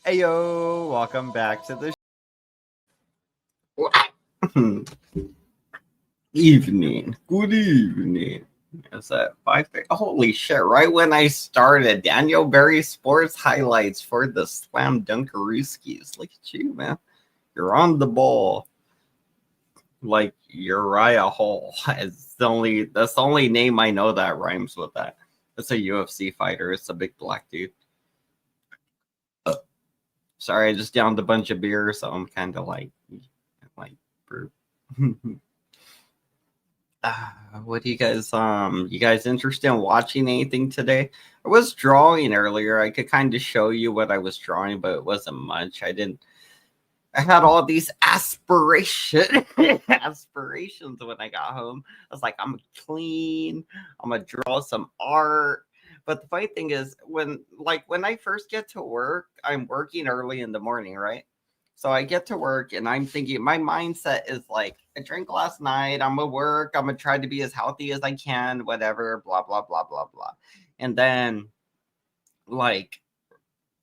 Heyo, welcome back to the evening. Good evening. It's at 5:30. Holy shit, right when I started, Daniel Berry sports highlights for the Slam Dunkarooskies. Look at you, man. You're on the ball. Like Uriah Hall. That's the only name I know that rhymes with that. It's a UFC fighter. It's a big black dude. Sorry, I just downed a bunch of beer, so I'm kind of like burp. What do you guys interested in watching anything today? I was drawing earlier. I could kind of show you what I was drawing, but it wasn't much. I had all these aspirations when I got home. I was like, I'm clean. I'm gonna draw some art. But the funny thing is, when I first get to work, I'm working early in the morning, right? So I get to work and I'm thinking my mindset is like, I drank last night. I'm gonna work. I'm gonna try to be as healthy as I can. Whatever. Blah blah blah blah blah. And then, like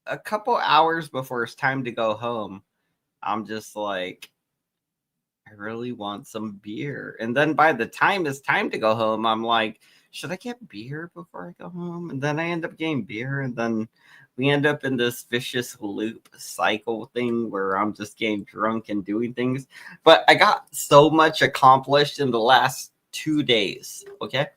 a couple hours before it's time to go home, I'm just like, I really want some beer. And then by the time it's time to go home, I'm like, should I get beer before I go home? And then I end up getting beer. And then we end up in this vicious loop cycle thing where I'm just getting drunk and doing things. But I got so much accomplished in the last 2 days. Okay.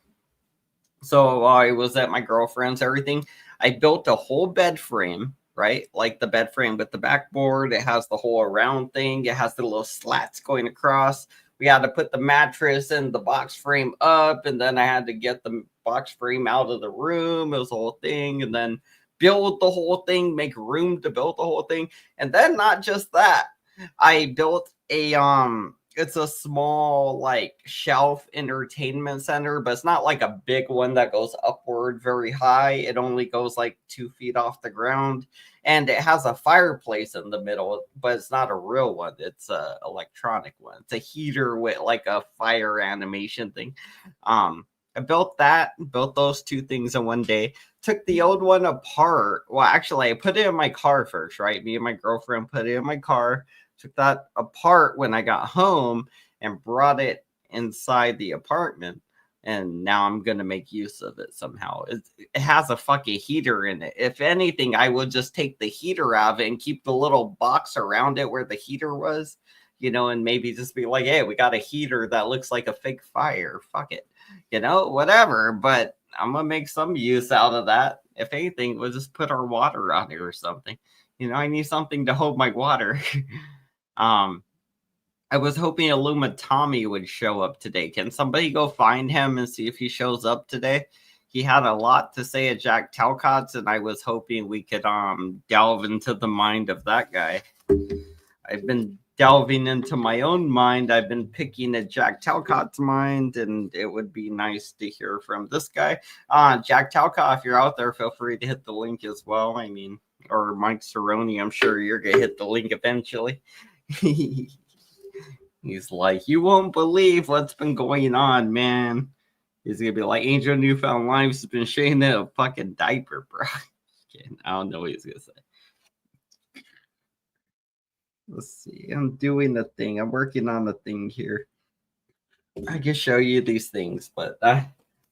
So while I was at my girlfriend's, everything, I built a whole bed frame, right? Like the bed frame with the backboard. It has the whole round thing. It has the little slats going across. We had to put the mattress and the box frame up, and then I had to get the box frame out of the room. It was a whole thing, and then build the whole thing, make room to build the whole thing. And then not just that, I built it's a small like shelf entertainment center, but it's not like a big one that goes upward very high. It only goes like 2 feet off the ground, and it has a fireplace in the middle, but it's not a real one. It's a electronic one. It's a heater with like a fire animation thing. I built those two things in one day. Took the old one apart. Well, actually, I put it in my car first, right? Me and my girlfriend put it in my car, took that apart when I got home and brought it inside the apartment. And now I'm going to make use of it somehow. It has a fucking heater in it. If anything, I would just take the heater out of it and keep the little box around it where the heater was, and maybe just be like, hey, we got a heater that looks like a fake fire. Fuck it, whatever. But I'm going to make some use out of that. If anything, we'll just put our water on it or something. I need something to hold my water. I was hoping Illimitommy would show up today. Can somebody go find him and see if he shows up today? He had a lot to say at Jack Talcott's, and I was hoping we could delve into the mind of that guy. I've been delving into my own mind. I've been picking at Jack Talcott's mind, and it would be nice to hear from this guy. Jack Talcott, if you're out there, feel free to hit the link as well. I mean, or Mike Cerrone, I'm sure you're going to hit the link eventually. He's like, you won't believe what's been going on, man. He's going to be like, Angel Newfound Lives has been shaking in a fucking diaper, bro. I don't know what he's going to say. Let's see. I'm doing the thing. I'm working on the thing here. I can show you these things, but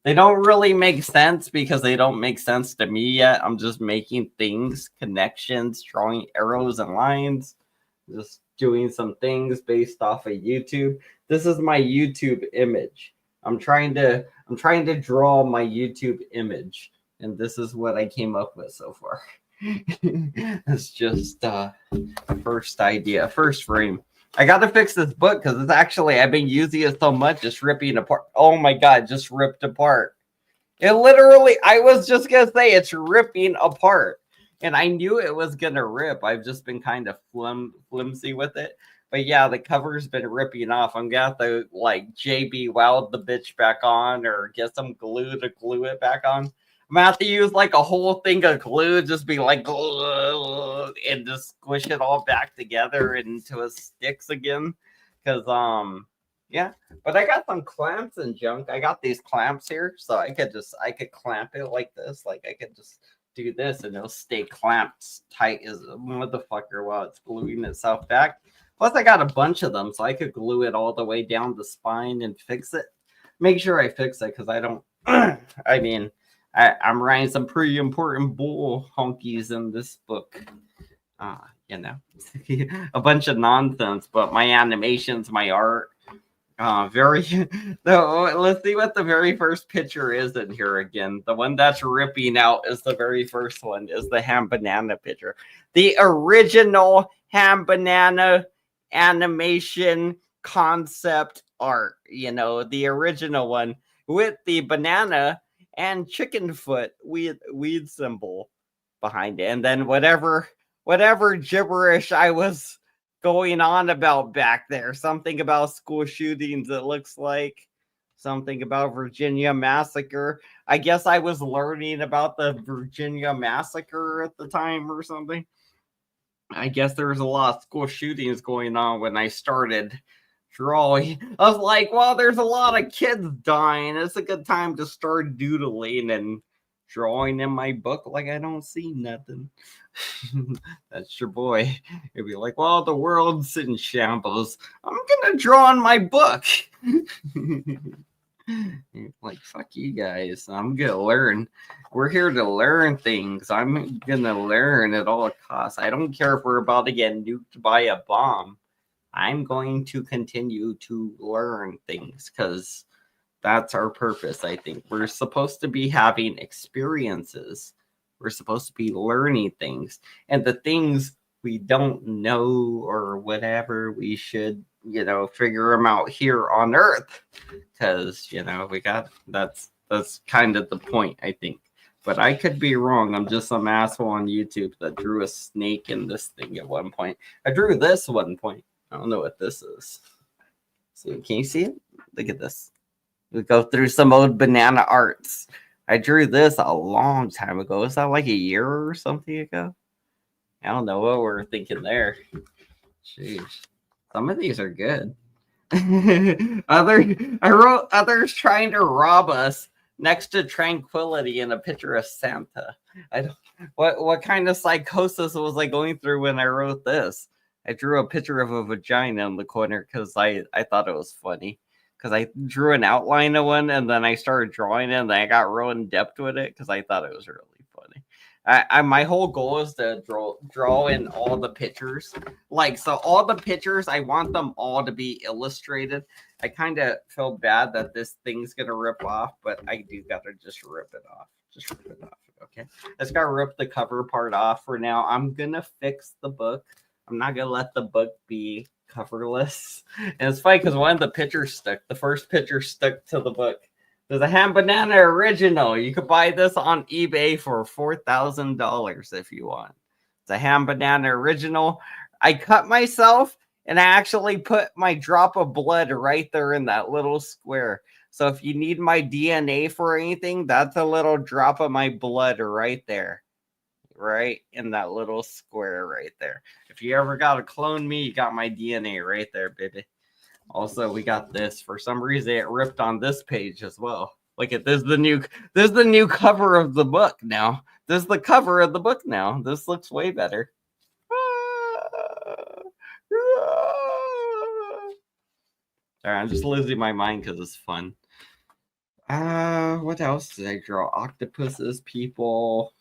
they don't really make sense because they don't make sense to me yet. I'm just making things, connections, drawing arrows and lines, just doing some things based off of YouTube. This is my YouTube image. I'm trying to draw my YouTube image, and this is what I came up with so far. It's just first idea, first frame. I got to fix this book because it's actually, I've been using it so much, it's ripping apart. Oh my God, just ripped apart. It literally, I was just going to say it's ripping apart. And I knew it was going to rip. I've just been kind of flimsy with it. But yeah, the cover's been ripping off. I'm going to have to like JB weld the bitch back on or get some glue to glue it back on. I'm going to have to use like a whole thing of glue, just be like, and just squish it all back together into it sticks again. Because, yeah, but I got some clamps and junk. I got these clamps here, so I could clamp it like this. Like I could just do this and it'll stay clamped tight as a motherfucker while it's gluing itself back. Plus, I got a bunch of them, so I could glue it all the way down the spine and fix it. Make sure I fix it because I don't. I mean, I'm writing some pretty important bull honkies in this book. You know, a bunch of nonsense, but my animations, my art, very. Let's see what the very first picture is in here again. The one that's ripping out is the very first one. Is the ham banana picture, the original ham banana animation concept art. You know, the original one with the banana and chicken foot weed symbol behind it, and then whatever gibberish I was going on about back there. Something about school shootings, it looks like. Something about Virginia massacre. I guess I was learning about the Virginia massacre at the time or something. I guess there was a lot of school shootings going on when I started drawing. I was like, well, there's a lot of kids dying. It's a good time to start doodling and drawing in my book like I don't see nothing. That's your boy. He'd be like, well, the world's in shambles. I'm gonna draw in my book. Like, fuck you guys. I'm gonna learn. We're here to learn things. I'm gonna learn at all costs. I don't care if we're about to get nuked by a bomb. I'm going to continue to learn things because that's our purpose, I think. We're supposed to be having experiences. We're supposed to be learning things. And the things we don't know or whatever, we should, you know, figure them out here on Earth. Because, you know, that's kind of the point, I think. But I could be wrong. I'm just some asshole on YouTube that drew a snake in this thing at one point. I drew this at one point. I don't know what this is. So can you see it? Look at this. We go through some old banana arts. I drew this a long time ago. Was that like a year or something ago? I don't know what we're thinking there. Jeez. Some of these are good. I wrote others trying to rob us next to tranquility in a picture of Santa. I don't what kind of psychosis was I going through when I wrote this? I drew a picture of a vagina in the corner because I thought it was funny. Because I drew an outline of one and then I started drawing it and then I got real in depth with it because I thought it was really funny. My whole goal is to draw in all the pictures. Like, so all the pictures, I want them all to be illustrated. I kind of feel bad that this thing's going to rip off, but I do got to just rip it off. Just rip it off, okay? I just got to rip the cover part off for now. I'm going to fix the book. I'm not going to let the book be coverless. And it's funny because one of the pictures stuck. The first picture stuck to the book. There's a ham banana original. You could buy this on eBay for $4,000 if you want. It's a ham banana original. I cut myself and I actually put my drop of blood right there in that little square. So if you need my DNA for anything, that's a little drop of my blood right there. Right in that little square right there. If you ever got to clone me, you got my DNA right there, baby. Also, we got this. For some reason, it ripped on this page as well. Look at this. There's the new cover of the book now. This is the cover of the book now. This looks way better. Sorry, I'm just losing my mind because it's fun. What else did I draw? Octopuses, people.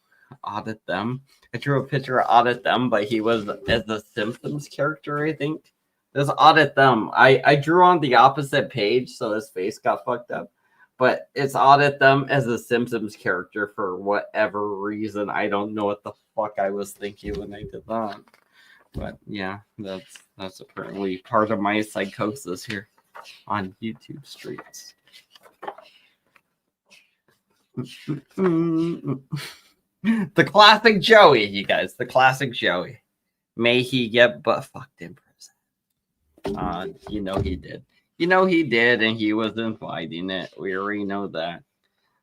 Audit Them. I drew a picture of Audit Them, but he was as the Simpsons character, I think. There's Audit Them. I drew on the opposite page, so his face got fucked up. But it's Audit Them as the Simpsons character for whatever reason. I don't know what the fuck I was thinking when I did that. But yeah, that's apparently part of my psychosis here on YouTube streets. The classic Joey, you guys. The classic Joey. May he get butt fucked in prison. You know he did. You know he did, and he was inviting it. We already know that.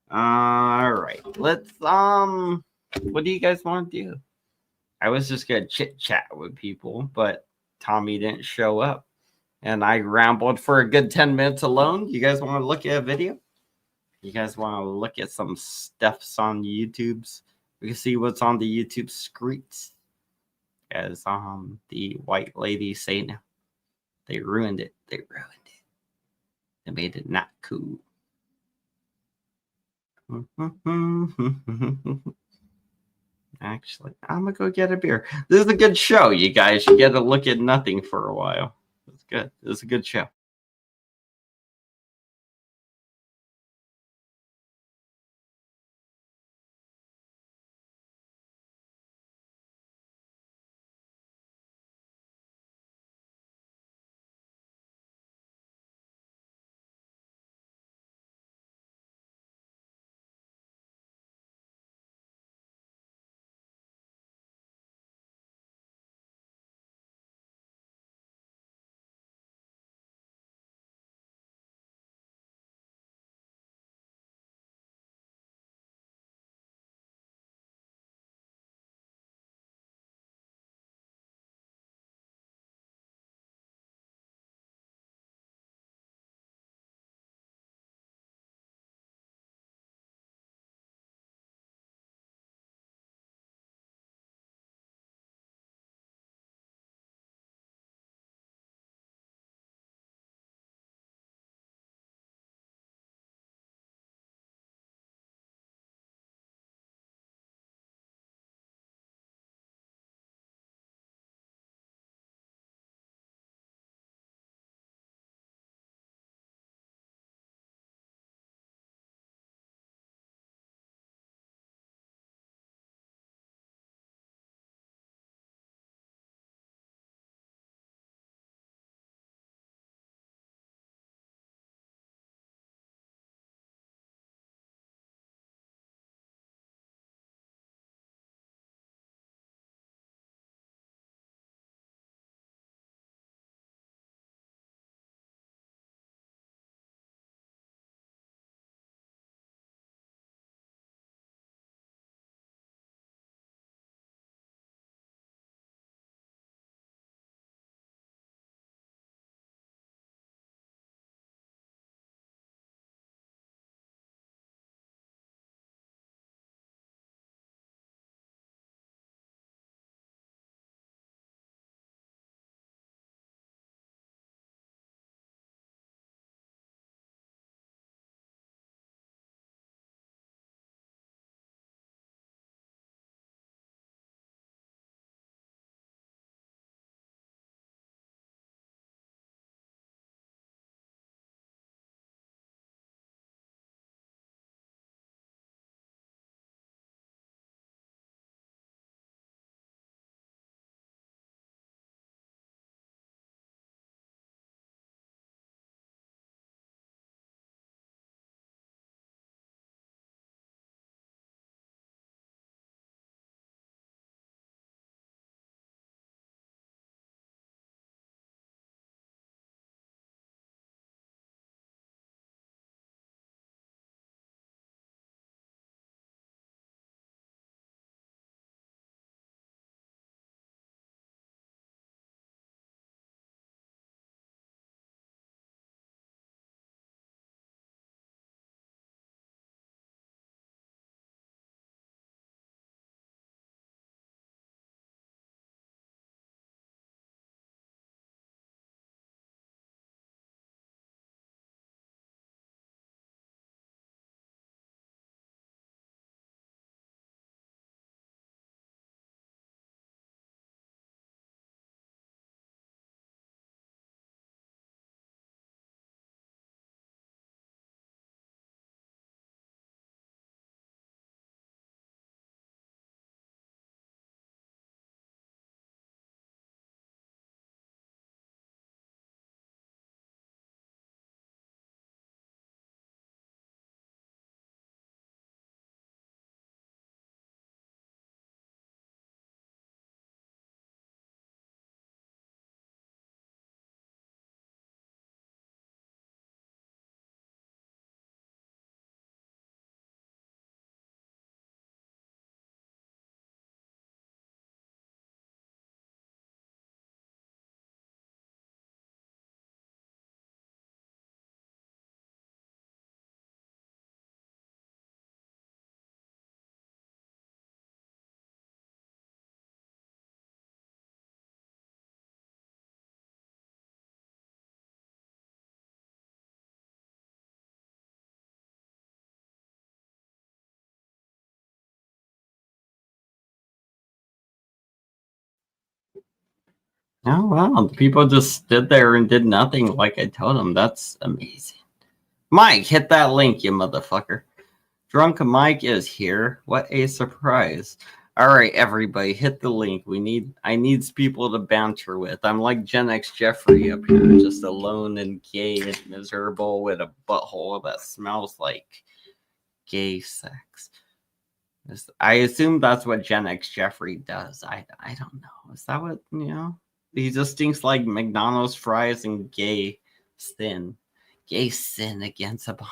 All right. Let's what do you guys want to do? I was just gonna chit chat with people, but Tommy didn't show up. And I rambled for a good 10 minutes alone. You guys want to look at a video? You guys want to look at some stuffs on YouTube's We can see what's on the YouTube screens. As the white lady say now. They ruined it. They ruined it. They made it not cool. Actually, I'm gonna go get a beer. This is a good show, you guys. You get to look at nothing for a while. It's good. It's a good show. Oh wow, the people just stood there and did nothing like I told them. That's amazing. Mike, hit that link, you motherfucker. Drunk Mike is here. What a surprise. All right, everybody, hit the link. I need people to banter with. I'm like Gen X Jeffrey up here, just alone and gay and miserable with a butthole that smells like gay sex. I assume that's what Gen X Jeffrey does. I don't know. Is that what, you know? He just stinks like McDonald's fries and gay sin. Gay sin against Obama.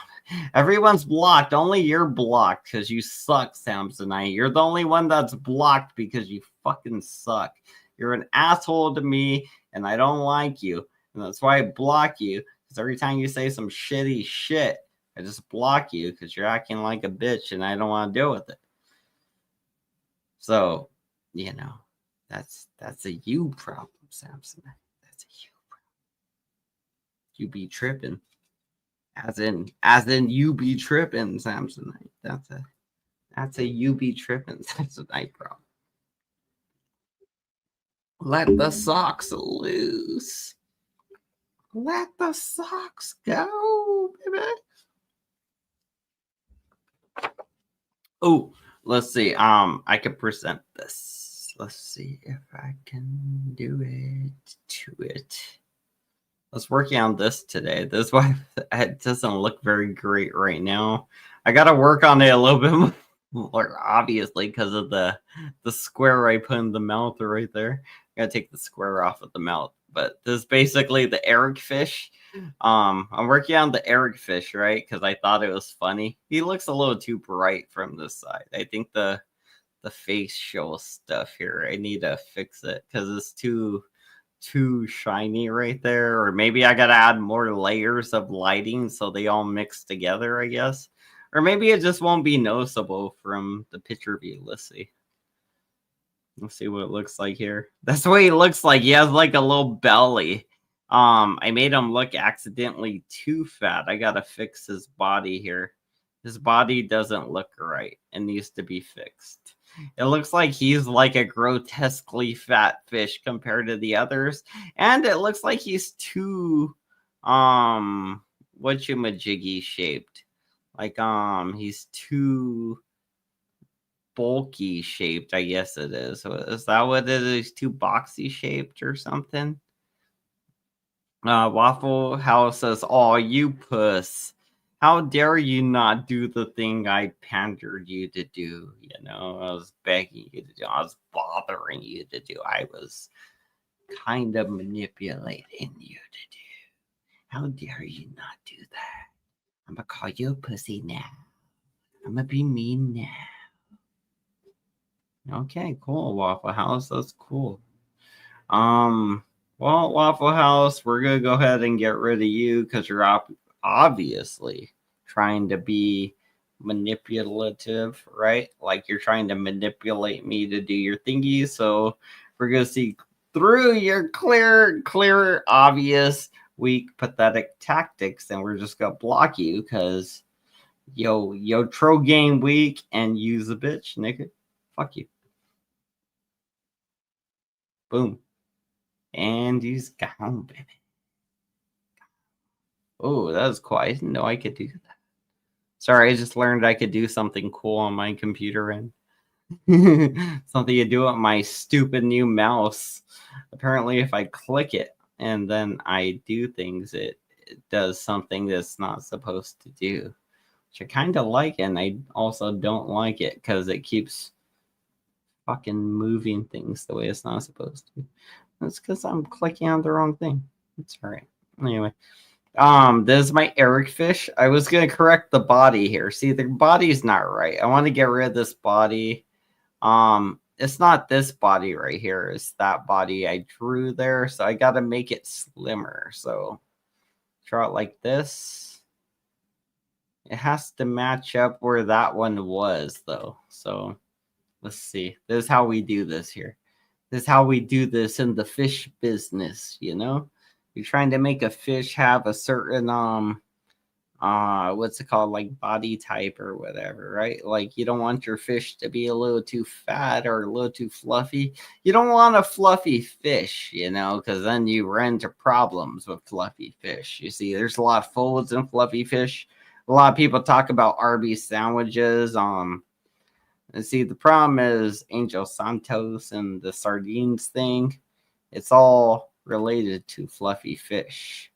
Everyone's blocked. Only you're blocked because you suck, Samsonite. You're the only one that's blocked because you fucking suck. You're an asshole to me, and I don't like you. And that's why I block you. Because every time you say some shitty shit, I just block you because you're acting like a bitch, and I don't want to deal with it. So, you know, that's a you problem, Samsonite. That's a you problem. You be tripping. As in you be tripping, Samsonite. That's a you be tripping Samsonite problem. Let the socks loose. Let the socks go, baby. Oh, let's see. I can present this. Let's see if I can do it to it. I was working on this today. This why it doesn't look very great right now. I got to work on it a little bit more, obviously, because of the square I put in the mouth right there. I got to take the square off of the mouth. But this is basically the Eric fish. I'm working on the Eric fish, right? Because I thought it was funny. He looks a little too bright from this side. I think the facial stuff here, I need to fix it because it's too shiny right there, or maybe I gotta add more layers of lighting so they all mix together, I guess, or maybe it just won't be noticeable from the picture view. Let's see what it looks like here. That's the way he looks like. He has like a little belly. I made him look accidentally too fat. I gotta fix his body here. His body doesn't look right. It needs to be fixed. It looks like he's like a grotesquely fat fish compared to the others. And it looks like he's too whatchamajiggy shaped. Like he's too bulky shaped, I guess it is. So is that what it is? Too boxy shaped or something? Waffle House says, "Oh, you puss. How dare you not do the thing I pandered you to do? You know, I was begging you to do. I was bothering you to do. I was kind of manipulating you to do. How dare you not do that? I'm gonna call you a pussy now. I'm gonna be mean now." Okay, cool, Waffle House. That's cool. Well, Waffle House, we're gonna go ahead and get rid of you because you're obviously trying to be manipulative, right? Like you're trying to manipulate me to do your thingy. So we're gonna see through your clear, obvious, weak, pathetic tactics, and we're just gonna block you because yo troll game weak and use a bitch, nigga. Fuck you. Boom. And he's gone, baby. Oh, that was cool. I didn't know I could do that. Sorry, I just learned I could do something cool on my computer and something to do with my stupid new mouse. Apparently, if I click it and then I do things, it does something that's not supposed to do, which I kind of like, and I also don't like it because it keeps fucking moving things the way it's not supposed to. That's because I'm clicking on the wrong thing. It's all right. Anyway. This is my Eric fish. I was gonna correct the body here. See, the body's not right. I want to get rid of this body. It's not this body right here. It's that body I drew there. So I gotta make it slimmer. So draw it like this. It has to match up where that one was, though. So let's see. This is how we do this here. This is how we do this in the fish business, you know? You're trying to make a fish have a certain what's it called, like body type or whatever, right? Like you don't want your fish to be a little too fat or a little too fluffy. You don't want a fluffy fish, because then you run into problems with fluffy fish. You see, there's a lot of folds in fluffy fish. A lot of people talk about Arby's sandwiches. And see, the problem is Angel Santos and the sardines thing. It's all related to fluffy fish,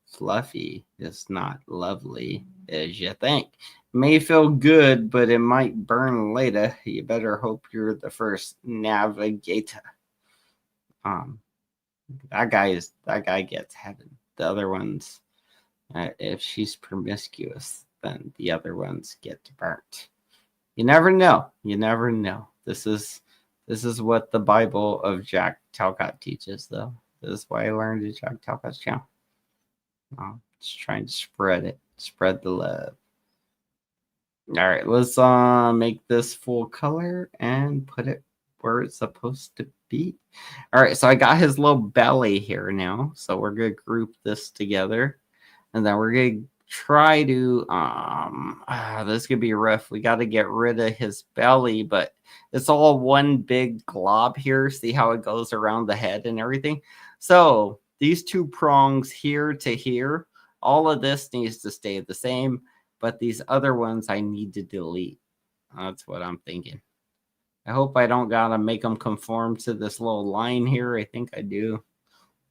Fluffy is not lovely as you think. May feel good, but it might burn later. You better hope you're the first navigator. Um, that guy gets heaven. The other ones, if she's promiscuous, then the other ones get burnt. You never know. You never know. This is what the Bible of Jack Talcott teaches, though. This is why I learned at Jack Talcott's channel. Just trying to spread the love. All right, let's make this full color and put it where it's supposed to be. All right, so I got his little belly here now, so we're gonna group this together, and then we're gonna try to this could be rough. We got to get rid of his belly, but it's all one big glob here. See how it goes around the head and everything. So these two prongs here to here, all of this needs to stay the same, but these other ones I need to delete. That's what I'm thinking. I hope I don't gotta make them conform to this little line here. I think I do.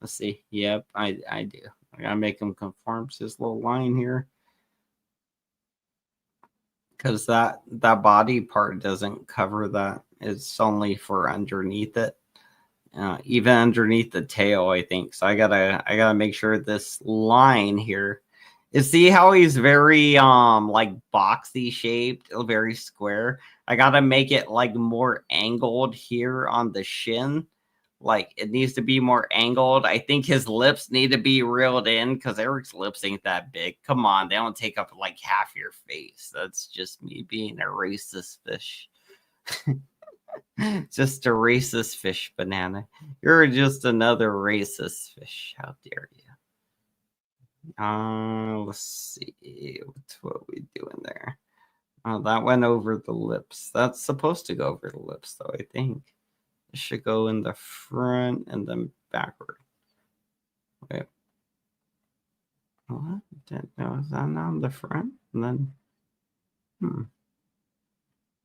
Let's see. Yep, I do. I gotta make them conform to this little line here. Because that body part doesn't cover that. It's only for underneath it. Even underneath the tail, I think. So I gotta make sure this line here. You see how he's very like boxy shaped, very square. I gotta make it like more angled here on the shin. Like it needs to be more angled. I think his lips need to be reeled in because Eric's lips ain't that big. Come on, they don't take up like half your face. That's just me being a racist fish. Just a racist fish, Banana. You're just another racist fish. How dare you? Let's see. What we doing there? That went over the lips. That's supposed to go over the lips, though, I think. It should go in the front and then backward. Wait. What? No, is that not on the front? And then,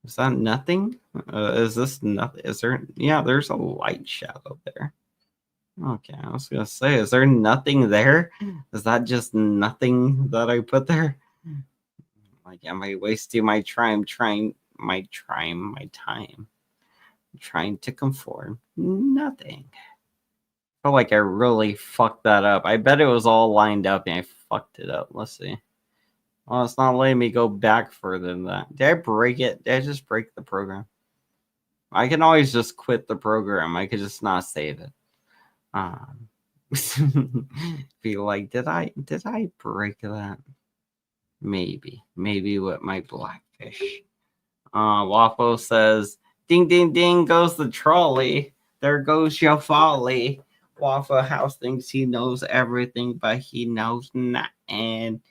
is that nothing? Is this nothing? Is there? Yeah, there's a light shadow there. Okay, I was gonna say, is there nothing there? Is that just nothing that I put there? Like, am I wasting my time trying to conform? Nothing. I feel like I really fucked that up. I bet it was all lined up and I fucked it up. Let's see. Well, it's not letting me go back further than that. Did I break it? Did I just break the program? I can always just quit the program. I could just not save it. Be like, did I break that? Maybe with my blackfish. Waffle says, ding ding ding goes the trolley. There goes your folly. Waffle House thinks he knows everything, but he knows nothing.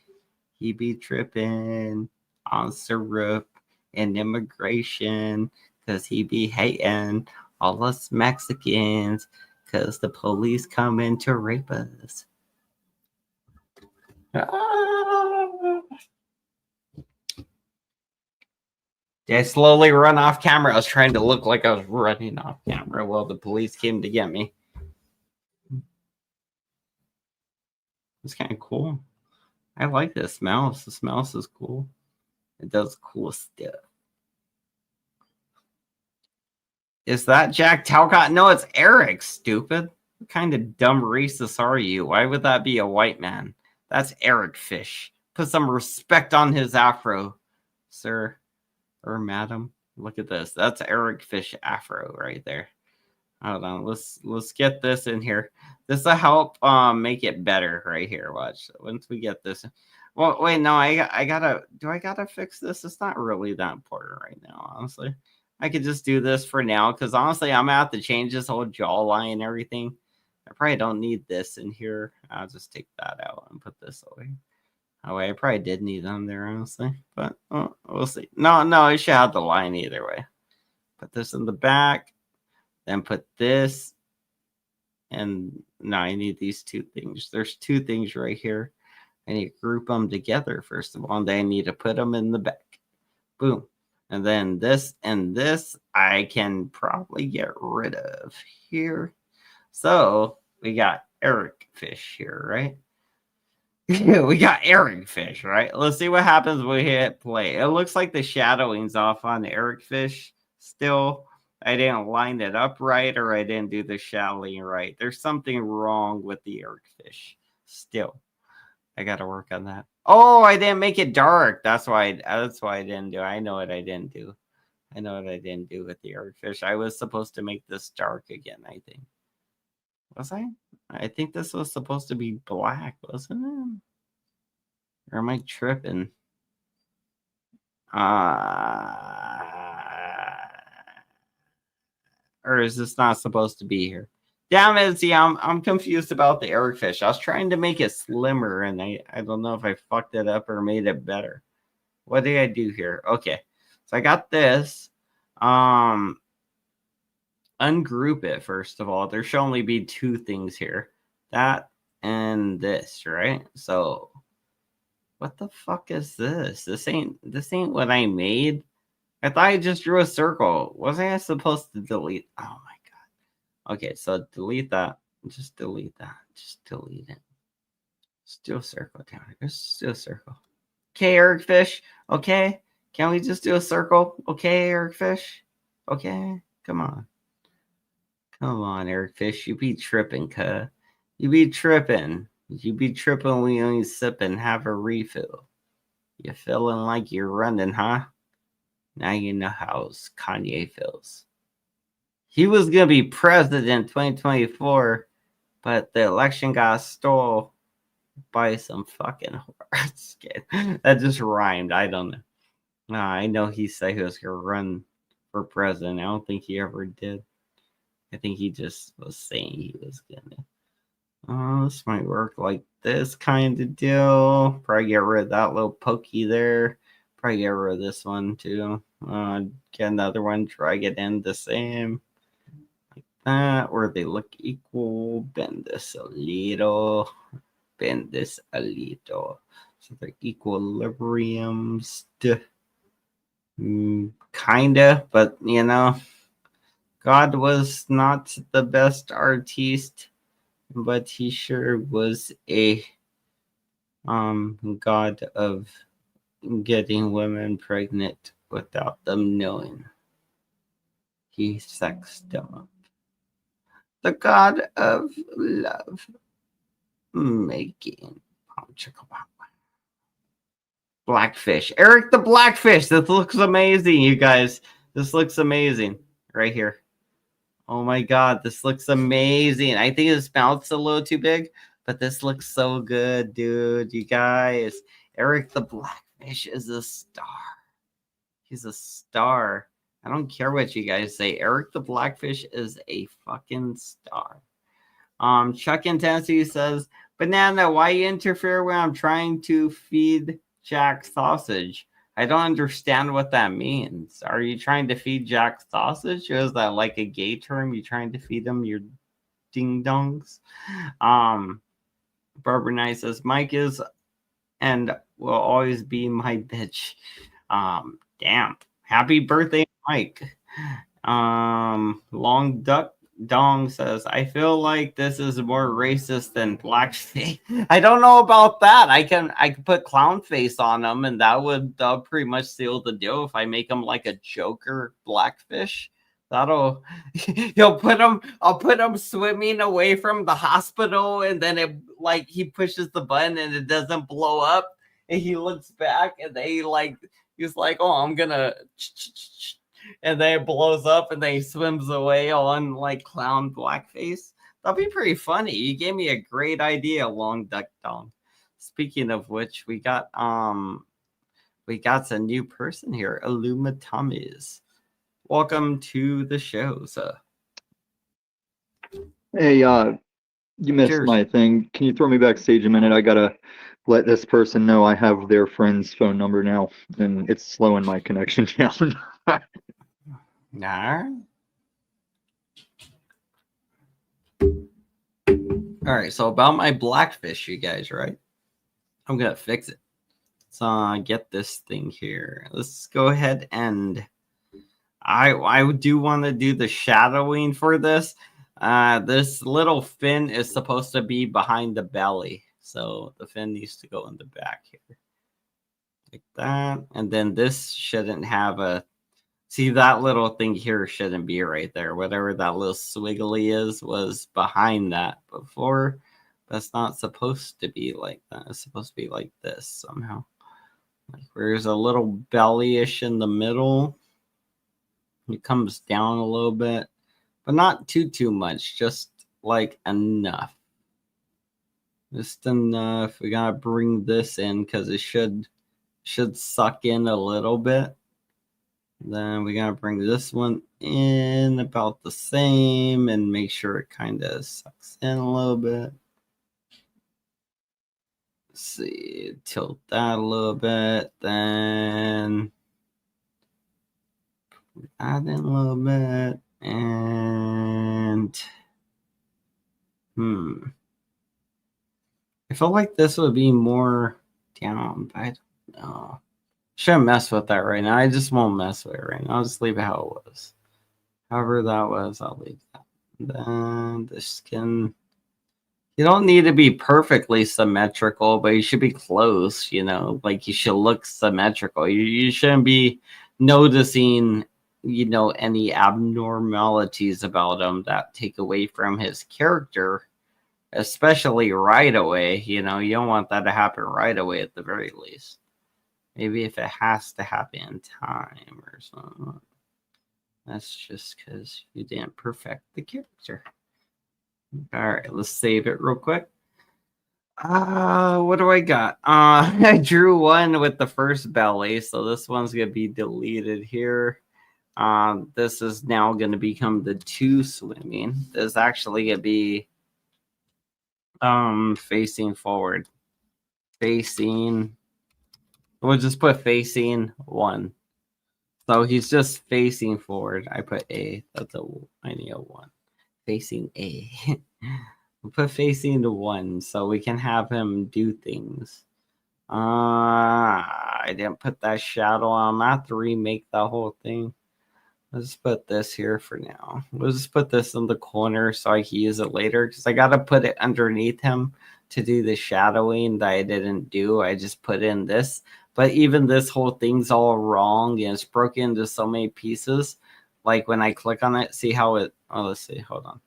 He be tripping on syrup and immigration because he be hating all us Mexicans because the police come in to rape us. Did I slowly run off camera? I was trying to look like I was running off camera while the police came to get me. It's kind of cool. I like this mouse. This mouse is cool. It does cool stuff. Is that Jack Talcott? No, it's Eric, stupid. What kind of dumb racist are you? Why would that be a white man? That's Eric Fish. Put some respect on his afro, sir or madam. Look at this. That's Eric Fish afro right there. Hold on. Let's get this in here. This will help make it better right here. Watch. Once we get this. Well, wait, no, I gotta fix this? It's not really that important right now, honestly. I could just do this for now because honestly, I'm gonna have to change this whole jawline and everything. I probably don't need this in here. I'll just take that out and put this away. Oh, wait, I probably did need them there, honestly. But we'll see. No, it should have the line either way. Put this in the back. Then put this. And now I need these two things. There's two things right here. I need to group them together, first of all. And then I need to put them in the back. Boom. And then this and this I can probably get rid of here. So we got Eric Fish here, right? We got Eric Fish, right? Let's see what happens when we hit play. It looks like the shadowing's off on Eric Fish still. I didn't line it up right, or I didn't do the shadowing right. There's something wrong with the Eric Fish still. I got to work on that. Oh, I didn't make it dark. That's why I didn't do it. I know what I didn't do. I know what I didn't do with the Eric Fish. I was supposed to make this dark again, I think. Was I? I think this was supposed to be black, wasn't it? Or am I tripping? Or is this not supposed to be here? Damn it, see, I'm confused about the Eric Fish. I was trying to make it slimmer, and I don't know if I fucked it up or made it better. What did I do here? Okay. So I got this. Ungroup it, first of all. There should only be two things here. That and this, right? So what the fuck is this? This ain't what I made. I thought I just drew a circle. Wasn't I supposed to delete? Oh my god. Okay, so delete that. Just delete that. Just delete it. Just do a circle down here. Just do a circle. Okay, Eric Fish. Okay. Can we just do a circle? Okay, Eric Fish. Okay. Come on. Come on, Eric Fish. You be tripping, cuh. You be tripping. You be tripping when you only sip and have a refill. You feeling like you're running, huh? Now you know how Kanye feels. He was going to be president 2024, but the election got stole by some fucking horse. That just rhymed. I don't know. No, I know he said he was going to run for president. I don't think he ever did. I think he just was saying he was going to. Oh, this might work like this kind of deal. Probably get rid of that little pokey there. Probably get rid of this one too. Get another one, drag it in the same. Like that, where they look equal. Bend this a little. Bend this a little. So they're equilibriums. Kinda, but you know, God was not the best artiste, but he sure was a god of getting women pregnant without them knowing. He sexed them up. The god of love making. Blackfish. Eric the Blackfish. This looks amazing, you guys. This looks amazing right here. Oh my god, this looks amazing. I think his mouth's a little too big, but this looks so good, dude. You guys, Eric the Blackfish is a star. He's a star. I don't care what you guys say. Eric the Blackfish is a fucking star. Chuck in Tennessee says, Banana, why you interfere when I'm trying to feed Jack sausage? I don't understand what that means. Are you trying to feed Jack sausage? Or is that like a gay term? You trying to feed him your ding dongs? Barbara Knight says, Mike is and will always be my bitch. Damn. Happy birthday, Mike. Long Duck Dong says, I feel like this is more racist than blackface. I don't know about that. I can put clown face on them, and that would pretty much seal the deal. If I make them like a Joker blackfish, that'll I'll put him swimming away from the hospital, and then it like he pushes the button and it doesn't blow up, and he looks back and he's like, oh, I'm gonna. And then it blows up and then he swims away on like clown blackface. That'd be pretty funny. You gave me a great idea, Long Duck Dong. Speaking of which, we got a new person here, Illimitommy. Welcome to the show, sir. Hey, you missed my thing. Can you throw me backstage a minute? I gotta let this person know I have their friend's phone number now, and it's slowing my connection down. Nah. All right, so about my blackfish, you guys, right? I'm gonna fix it. So get this thing here. Let's go ahead and I do want to do the shadowing for this. This little fin is supposed to be behind the belly, so the fin needs to go in the back here, like that. And then this shouldn't have a. See, that little thing here shouldn't be right there. Whatever that little swiggly is was behind that before. But it's not supposed to be like that. It's supposed to be like this somehow. Like there's a little belly-ish in the middle. It comes down a little bit, but not too much. Just like enough. Just enough. We gotta bring this in because it should suck in a little bit. Then we gotta bring this one in about the same and make sure it kind of sucks in a little bit. Let's see, tilt that a little bit, then add in a little bit, and I feel like this would be more down, but I don't know. Shouldn't mess with that right now. I just won't mess with it right now. I'll just leave it how it was. However that was, I'll leave that. Then the skin. You don't need to be perfectly symmetrical, but you should be close, you know, like you should look symmetrical. You shouldn't be noticing, you know, any abnormalities about him that take away from his character, especially right away. You know, you don't want that to happen right away at the very least. Maybe if it has to happen in time or something. That's just because you didn't perfect the character. All right, let's save it real quick. What do I got? I drew one with the first belly, so this one's gonna be deleted here. This is now gonna become the 2 swimming. This is actually gonna be facing forward. Facing. We'll just put facing 1. So he's just facing forward. I put A. I need a 1. Facing A. We'll put facing to 1 so we can have him do things. I didn't put that shadow on. I have to remake the whole thing. Let's put this here for now. We'll just put this in the corner so I can use it later because I got to put it underneath him to do the shadowing that I didn't do. I just put in this. But even this whole thing's all wrong and it's broken into so many pieces. Like when I click on it, see how it... Oh, let's see. Hold on.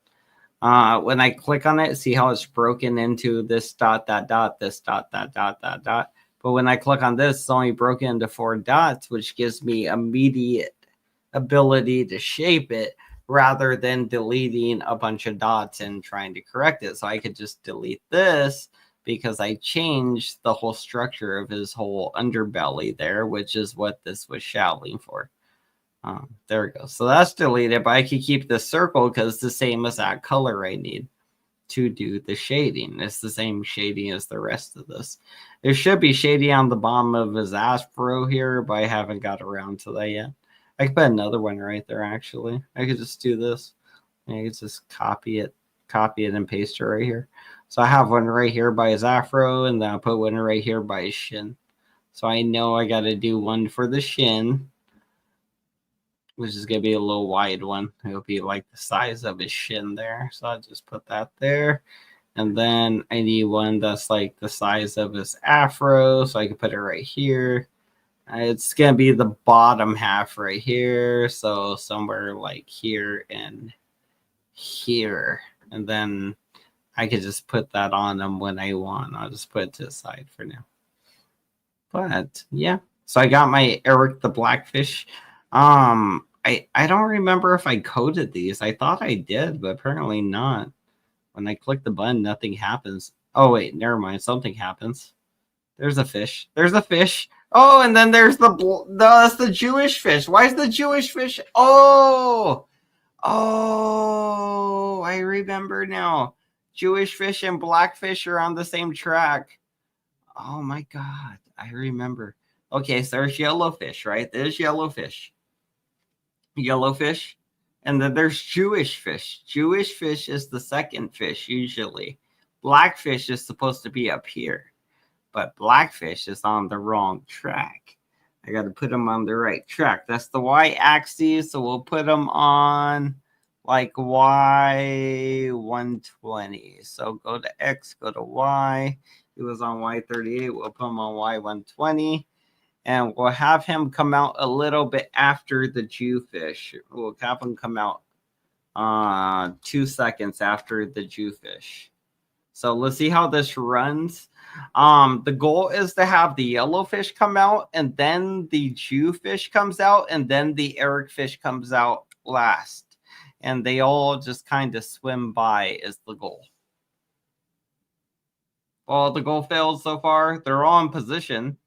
When I click on it, see how it's broken into this dot, that dot, this dot, that dot, that dot. But when I click on this, it's only broken into 4 dots, which gives me immediate ability to shape it rather than deleting a bunch of dots and trying to correct it. So I could just delete this because I changed the whole structure of his whole underbelly there, which is what this was shadowing for. There we go. So that's deleted, but I could keep the circle because it's the same as that color I need to do the shading. It's the same shading as the rest of this. There should be shading on the bottom of his afro here, but I haven't got around to that yet. I could put another one right there, actually. I could just do this. I could just copy it and paste it right here. So I have one right here by his afro, and then I'll put one right here by his shin. So I know I got to do one for the shin, which is going to be a little wide one. It'll be like the size of his shin there. So I'll just put that there. And then I need one that's like the size of his afro, so I can put it right here. It's going to be the bottom half right here. So somewhere like here and here. And then I could just put that on them when I want. I'll just put it to the side for now. But yeah. So I got my Eric the Blackfish. I don't remember if I coded these. I thought I did, but apparently not. When I click the button, nothing happens. Oh, wait. Never mind. Something happens. There's a fish. There's a fish. Oh, and then there's that's the Jewish fish. Why is the Jewish fish? Oh, I remember now. Jewish fish and blackfish are on the same track. Oh my God, I remember. Okay, so there's yellowfish, right? There's yellowfish. Yellowfish. And then there's Jewish fish. Jewish fish is the second fish usually. Blackfish is supposed to be up here, but blackfish is on the wrong track. I got to put them on the right track. That's the y axis, so we'll put them on like y120. So go to x, go to y. He was on y38. We'll put him on y120. And we'll have him come out a little bit after the Jewfish. We'll have him come out 2 seconds after the Jewfish. So let's see how this runs. The goal is to have the yellowfish come out, and then the Jewfish comes out, and then the Eric fish comes out last. And they all just kind of swim by is the goal. Well, the goal failed so far. They're all in position.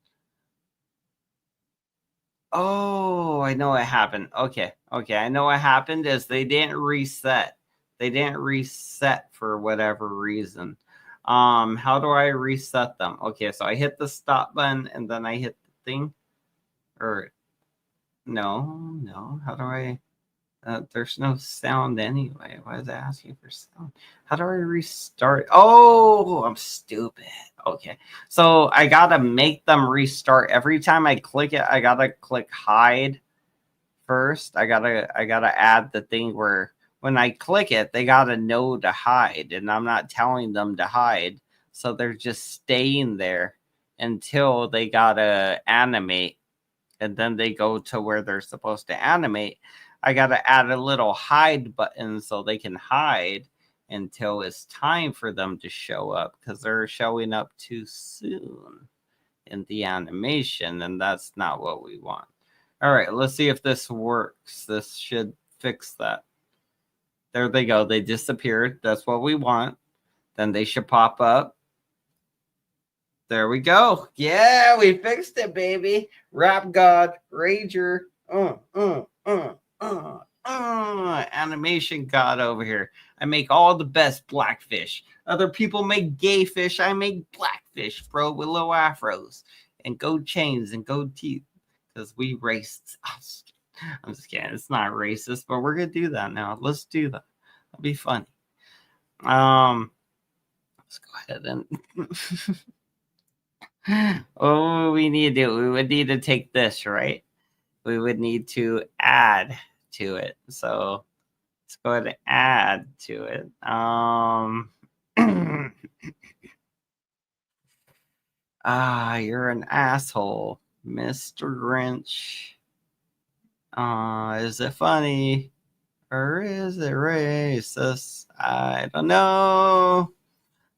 Oh, I know what happened. Okay. I know what happened is they didn't reset. They didn't reset for whatever reason. How do I reset them? Okay, so I hit the stop button and then I hit the thing. Or no. How do I? There's no sound anyway. Why is it asking for sound? How do I restart? Oh, I'm stupid. Okay, so I gotta make them restart every time I click it. I gotta click hide first. I gotta add the thing where when I click it, they gotta know to hide, and I'm not telling them to hide, so they're just staying there until they gotta animate, and then they go to where they're supposed to animate. I got to add a little hide button so they can hide until it's time for them to show up, because they're showing up too soon in the animation, and that's not what we want. All right, let's see if this works. This should fix that. There they go. They disappeared. That's what we want. Then they should pop up. There we go. Yeah, we fixed it, baby. Rap God, Rager. Animation God over here. I make all the best blackfish. Other people make gay fish. I make blackfish, bro, with little afros and gold chains and gold teeth. Because we racist. I'm just kidding. It's not racist, but we're gonna do that now. Let's do that. That'll be funny. Let's go ahead and oh, we need to do. We would need to take this, right? We would need to add to it. So let's go ahead and add to it. You're an asshole, Mr. Grinch. Is it funny or is it racist? I don't know.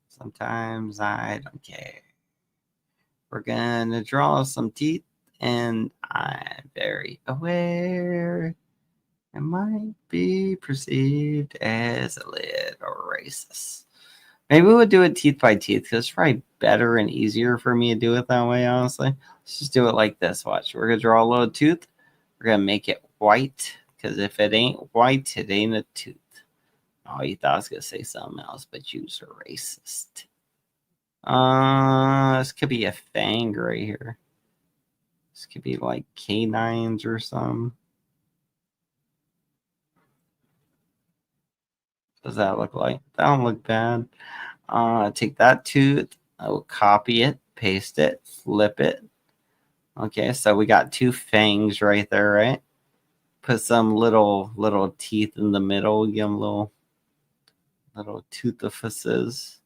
Sometimes I don't care. We're gonna draw some teeth, and I'm very aware it might be perceived as a little racist. Maybe we'll do it teeth by teeth, because it's probably better and easier for me to do it that way, honestly. Let's just do it like this. Watch. We're going to draw a little tooth. We're going to make it white, because if it ain't white, it ain't a tooth. Oh, you thought I was going to say something else, but you are racist. This could be a fang right here. This could be like canines or something. What does that look like? That don't look bad. Take that tooth. I will copy it, paste it, flip it. Okay, so we got two fangs right there, right? Put some little teeth in the middle. Give them little toothifices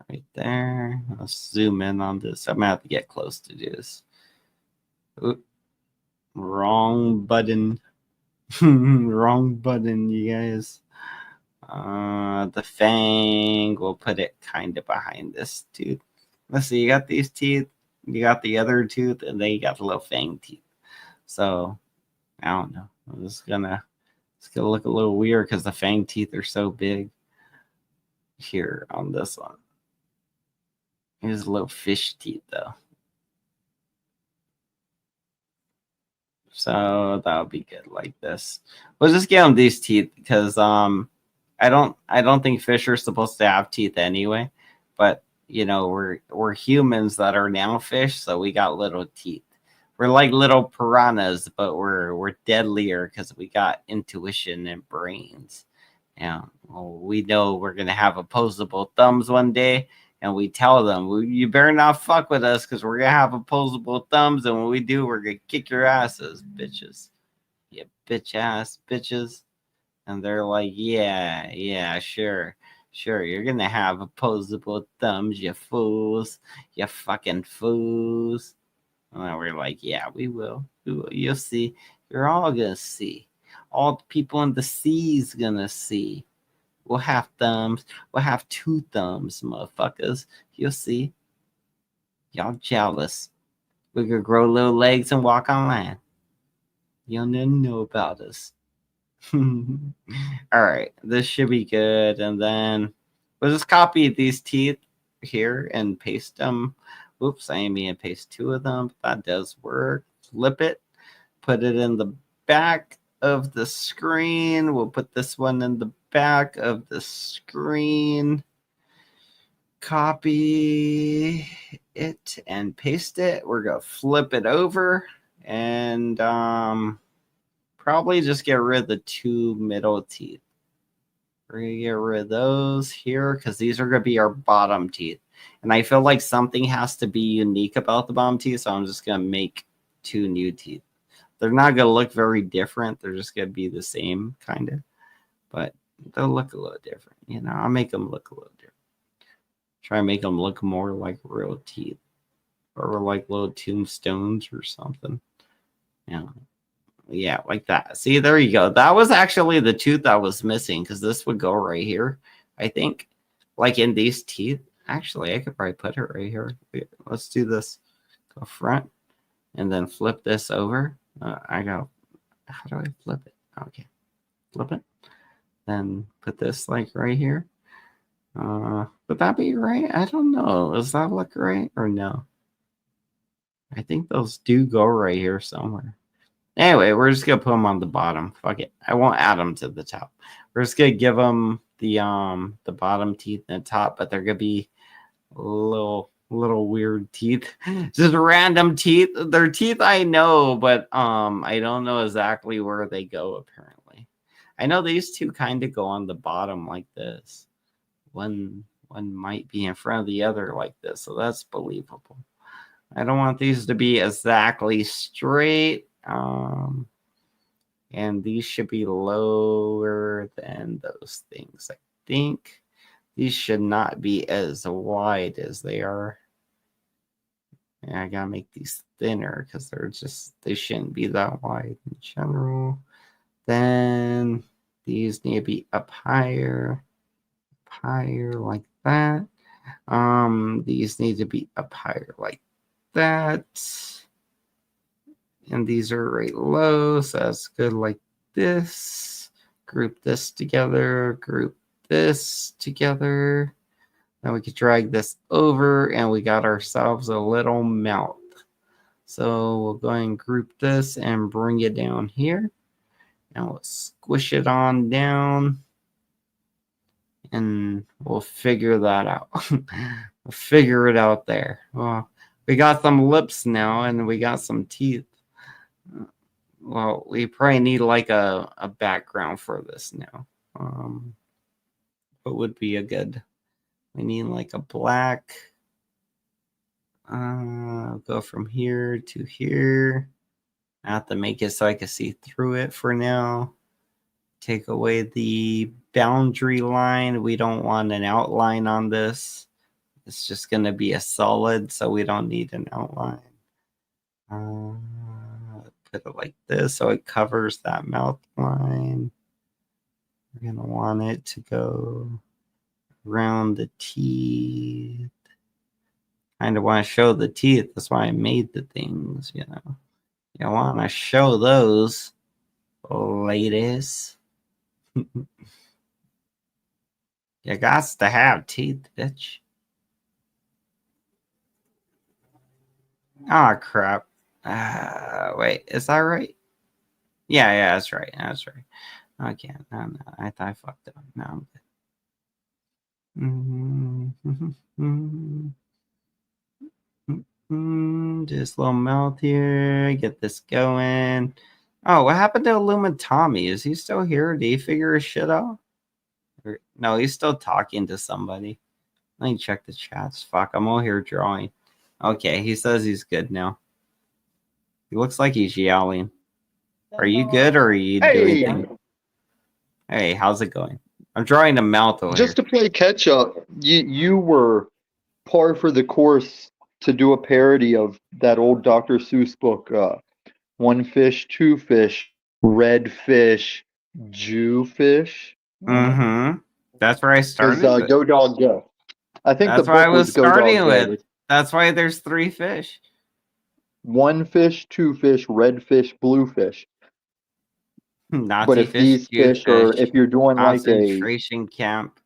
right there. Let's zoom in on this. I'm gonna have to get close to do this. Oop. Wrong button. Wrong button, you guys. The fang, we'll put it kind of behind this tooth. Let's see, you got these teeth, you got the other tooth, and then you got the little fang teeth. So, I don't know. It's gonna look a little weird because the fang teeth are so big here on this one. Here's little fish teeth, though. So that'll be good like this. We'll just give them these teeth because I don't think fish are supposed to have teeth anyway, but we're humans that are now fish, so we got little teeth. We're like little piranhas, but we're deadlier because we got intuition and brains. Yeah, well, we know we're gonna have opposable thumbs one day, and we tell them, "You better not fuck with us, because we're gonna have opposable thumbs, and when we do, we're gonna kick your asses, bitches. You bitch ass bitches." And they're like, "Yeah, yeah, sure, sure. You're gonna have opposable thumbs, you fools, you fucking fools." And then we're like, "Yeah, we will. We will. You'll see. You're all gonna see. All the people in the sea's gonna see. We'll have thumbs. We'll have 2 thumbs, motherfuckers. You'll see. Y'all jealous. We could grow little legs and walk on land. You'll never know about us." All right, this should be good. And then we'll just copy these teeth here and paste them. Oops, I mean paste 2 of them. That does work. Flip it, put it in the back of the screen. We'll put this one in the back of the screen. Copy it and paste it. We're gonna flip it over and probably just get rid of the 2 middle teeth. We're gonna get rid of those here because these are gonna be our bottom teeth. And I feel like something has to be unique about the bottom teeth, so I'm just gonna make 2 new teeth. They're not gonna look very different. They're just gonna be the same kind of, but they'll look a little different. I'll make them look a little different. Try and make them look more like real teeth, or like little tombstones or something. Yeah, like that. See, there you go. That was actually the tooth that was missing, because this would go right here, I think. Like in these teeth. Actually, I could probably put it right here. Let's do this. Go front and then flip this over. How do I flip it? Okay. Flip it. Then put this like right here. Would that be right? I don't know. Does that look right or no? I think those do go right here somewhere. Anyway, we're just gonna put them on the bottom. Fuck it. I won't add them to the top. We're just gonna give them the bottom teeth and the top, but they're gonna be little weird teeth. Just random teeth. They're teeth I know, but I don't know exactly where they go apparently. I know these 2 kind of go on the bottom like this. One might be in front of the other like this, so that's believable. I don't want these to be exactly straight. And these should be lower than those things. I think these should not be as wide as they are. And I gotta make these thinner because they shouldn't be that wide in general. Then these need to be up higher like that. These need to be up higher like that. And these are right low, so that's good like this. Group this together, group this together. Then we could drag this over, and we got ourselves a little mouth. So we'll go and group this and bring it down here. And we'll squish it on down. And we'll figure that out. We'll figure it out there. Well, we got some lips now, and we got some teeth. Well, we probably need like a background for this now. What would be a good? We need like a black. Go from here to here. I have to make it so I can see through it for now. Take away the boundary line. We don't want an outline on this. It's just going to be a solid, so we don't need an outline. Put it like this so it covers that mouth line. We're going to want it to go around the teeth. Kind of want to show the teeth. That's why I made the things, You want to show those, ladies. You got to have teeth, bitch. Oh, crap. Wait, is that right? Yeah, that's right. That's right. Okay, no, I thought I fucked up. No, I'm good. Just a little mouth here. Get this going. Oh, what happened to Illimitommy? Is he still here? Did he figure his shit out? No, he's still talking to somebody. Let me check the chats. Fuck, I'm all here drawing. Okay, he says he's good now. He looks like he's yelling. Are you good or are you doing things? Hey, how's it going? I'm drawing a mouth over Just here. to play catch up, you were par for the course to do a parody of that old Dr. Seuss book, One Fish, Two Fish, Red Fish, Jew Fish. Mm-hmm. That's where I started. Go Dog Go. I think That's the why I book was was Go Dog starting Go. with. That's why there's 3 fish. One fish, two fish, red fish, blue fish. Nazi but if fish, these Jew fish are, if you're doing like concentration camp.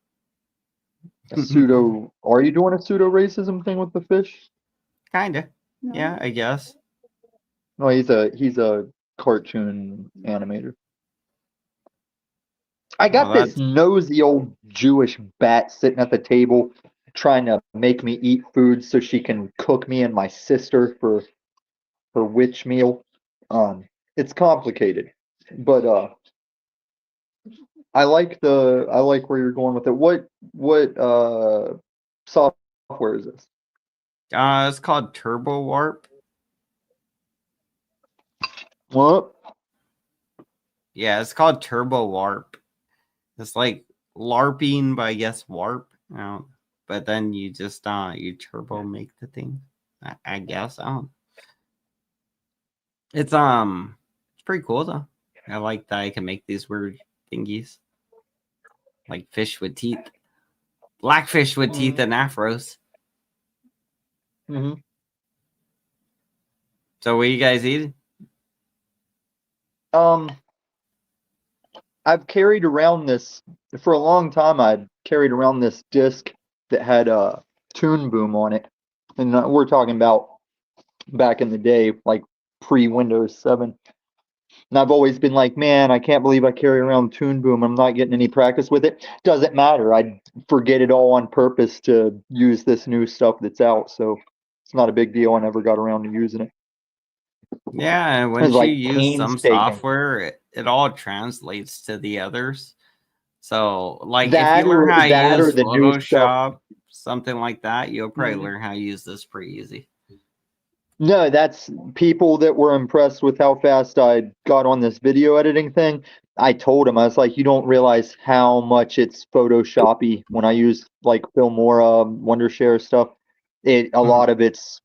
a pseudo, are you doing a pseudo racism thing with the fish? Kinda. Yeah, I guess. No, he's a cartoon animator. I got this nosy old Jewish bat sitting at the table trying to make me eat food so she can cook me and my sister for her witch meal. It's complicated, but I like where you're going with it. What software is this? It's called Turbo Warp. What? Yeah, it's called Turbo Warp. It's like LARPing, but I guess warp. But then you just you turbo make the thing. I guess. It's pretty cool though. I like that I can make these weird thingies. Like fish with teeth. Blackfish with teeth and afros. Mm-hmm. So what you guys eating? I've carried around this for a long time. I'd carried around this disc that had a Toon Boom on it, and we're talking about back in the day, like pre-Windows 7. And I've always been like, man, I can't believe I carry around Toon Boom. I'm not getting any practice with it. Doesn't matter. I'd forget it all on purpose to use this new stuff that's out. So it's not a big deal. I never got around to using it. Yeah, and once like you use some software, it all translates to the others. So, like, if you learn how to use Photoshop, something like that, you'll probably learn how to use this pretty easy. No, that's people that were impressed with how fast I got on this video editing thing. I told them, I was like, you don't realize how much it's Photoshoppy when I use like Filmora, Wondershare stuff. A lot of it's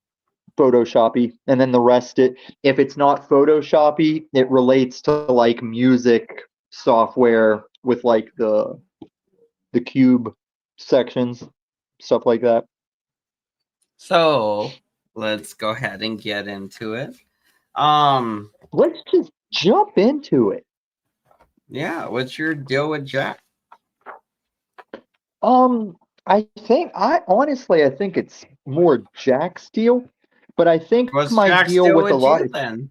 Photoshoppy, and then the rest if it's not Photoshoppy, it relates to like music software with like the cube sections, stuff like that. So let's go ahead and get into it. Let's just jump into it. Yeah, what's your deal with Jack? I think I think it's more Jack's deal, but I think what's my Jack's deal with a lot of then.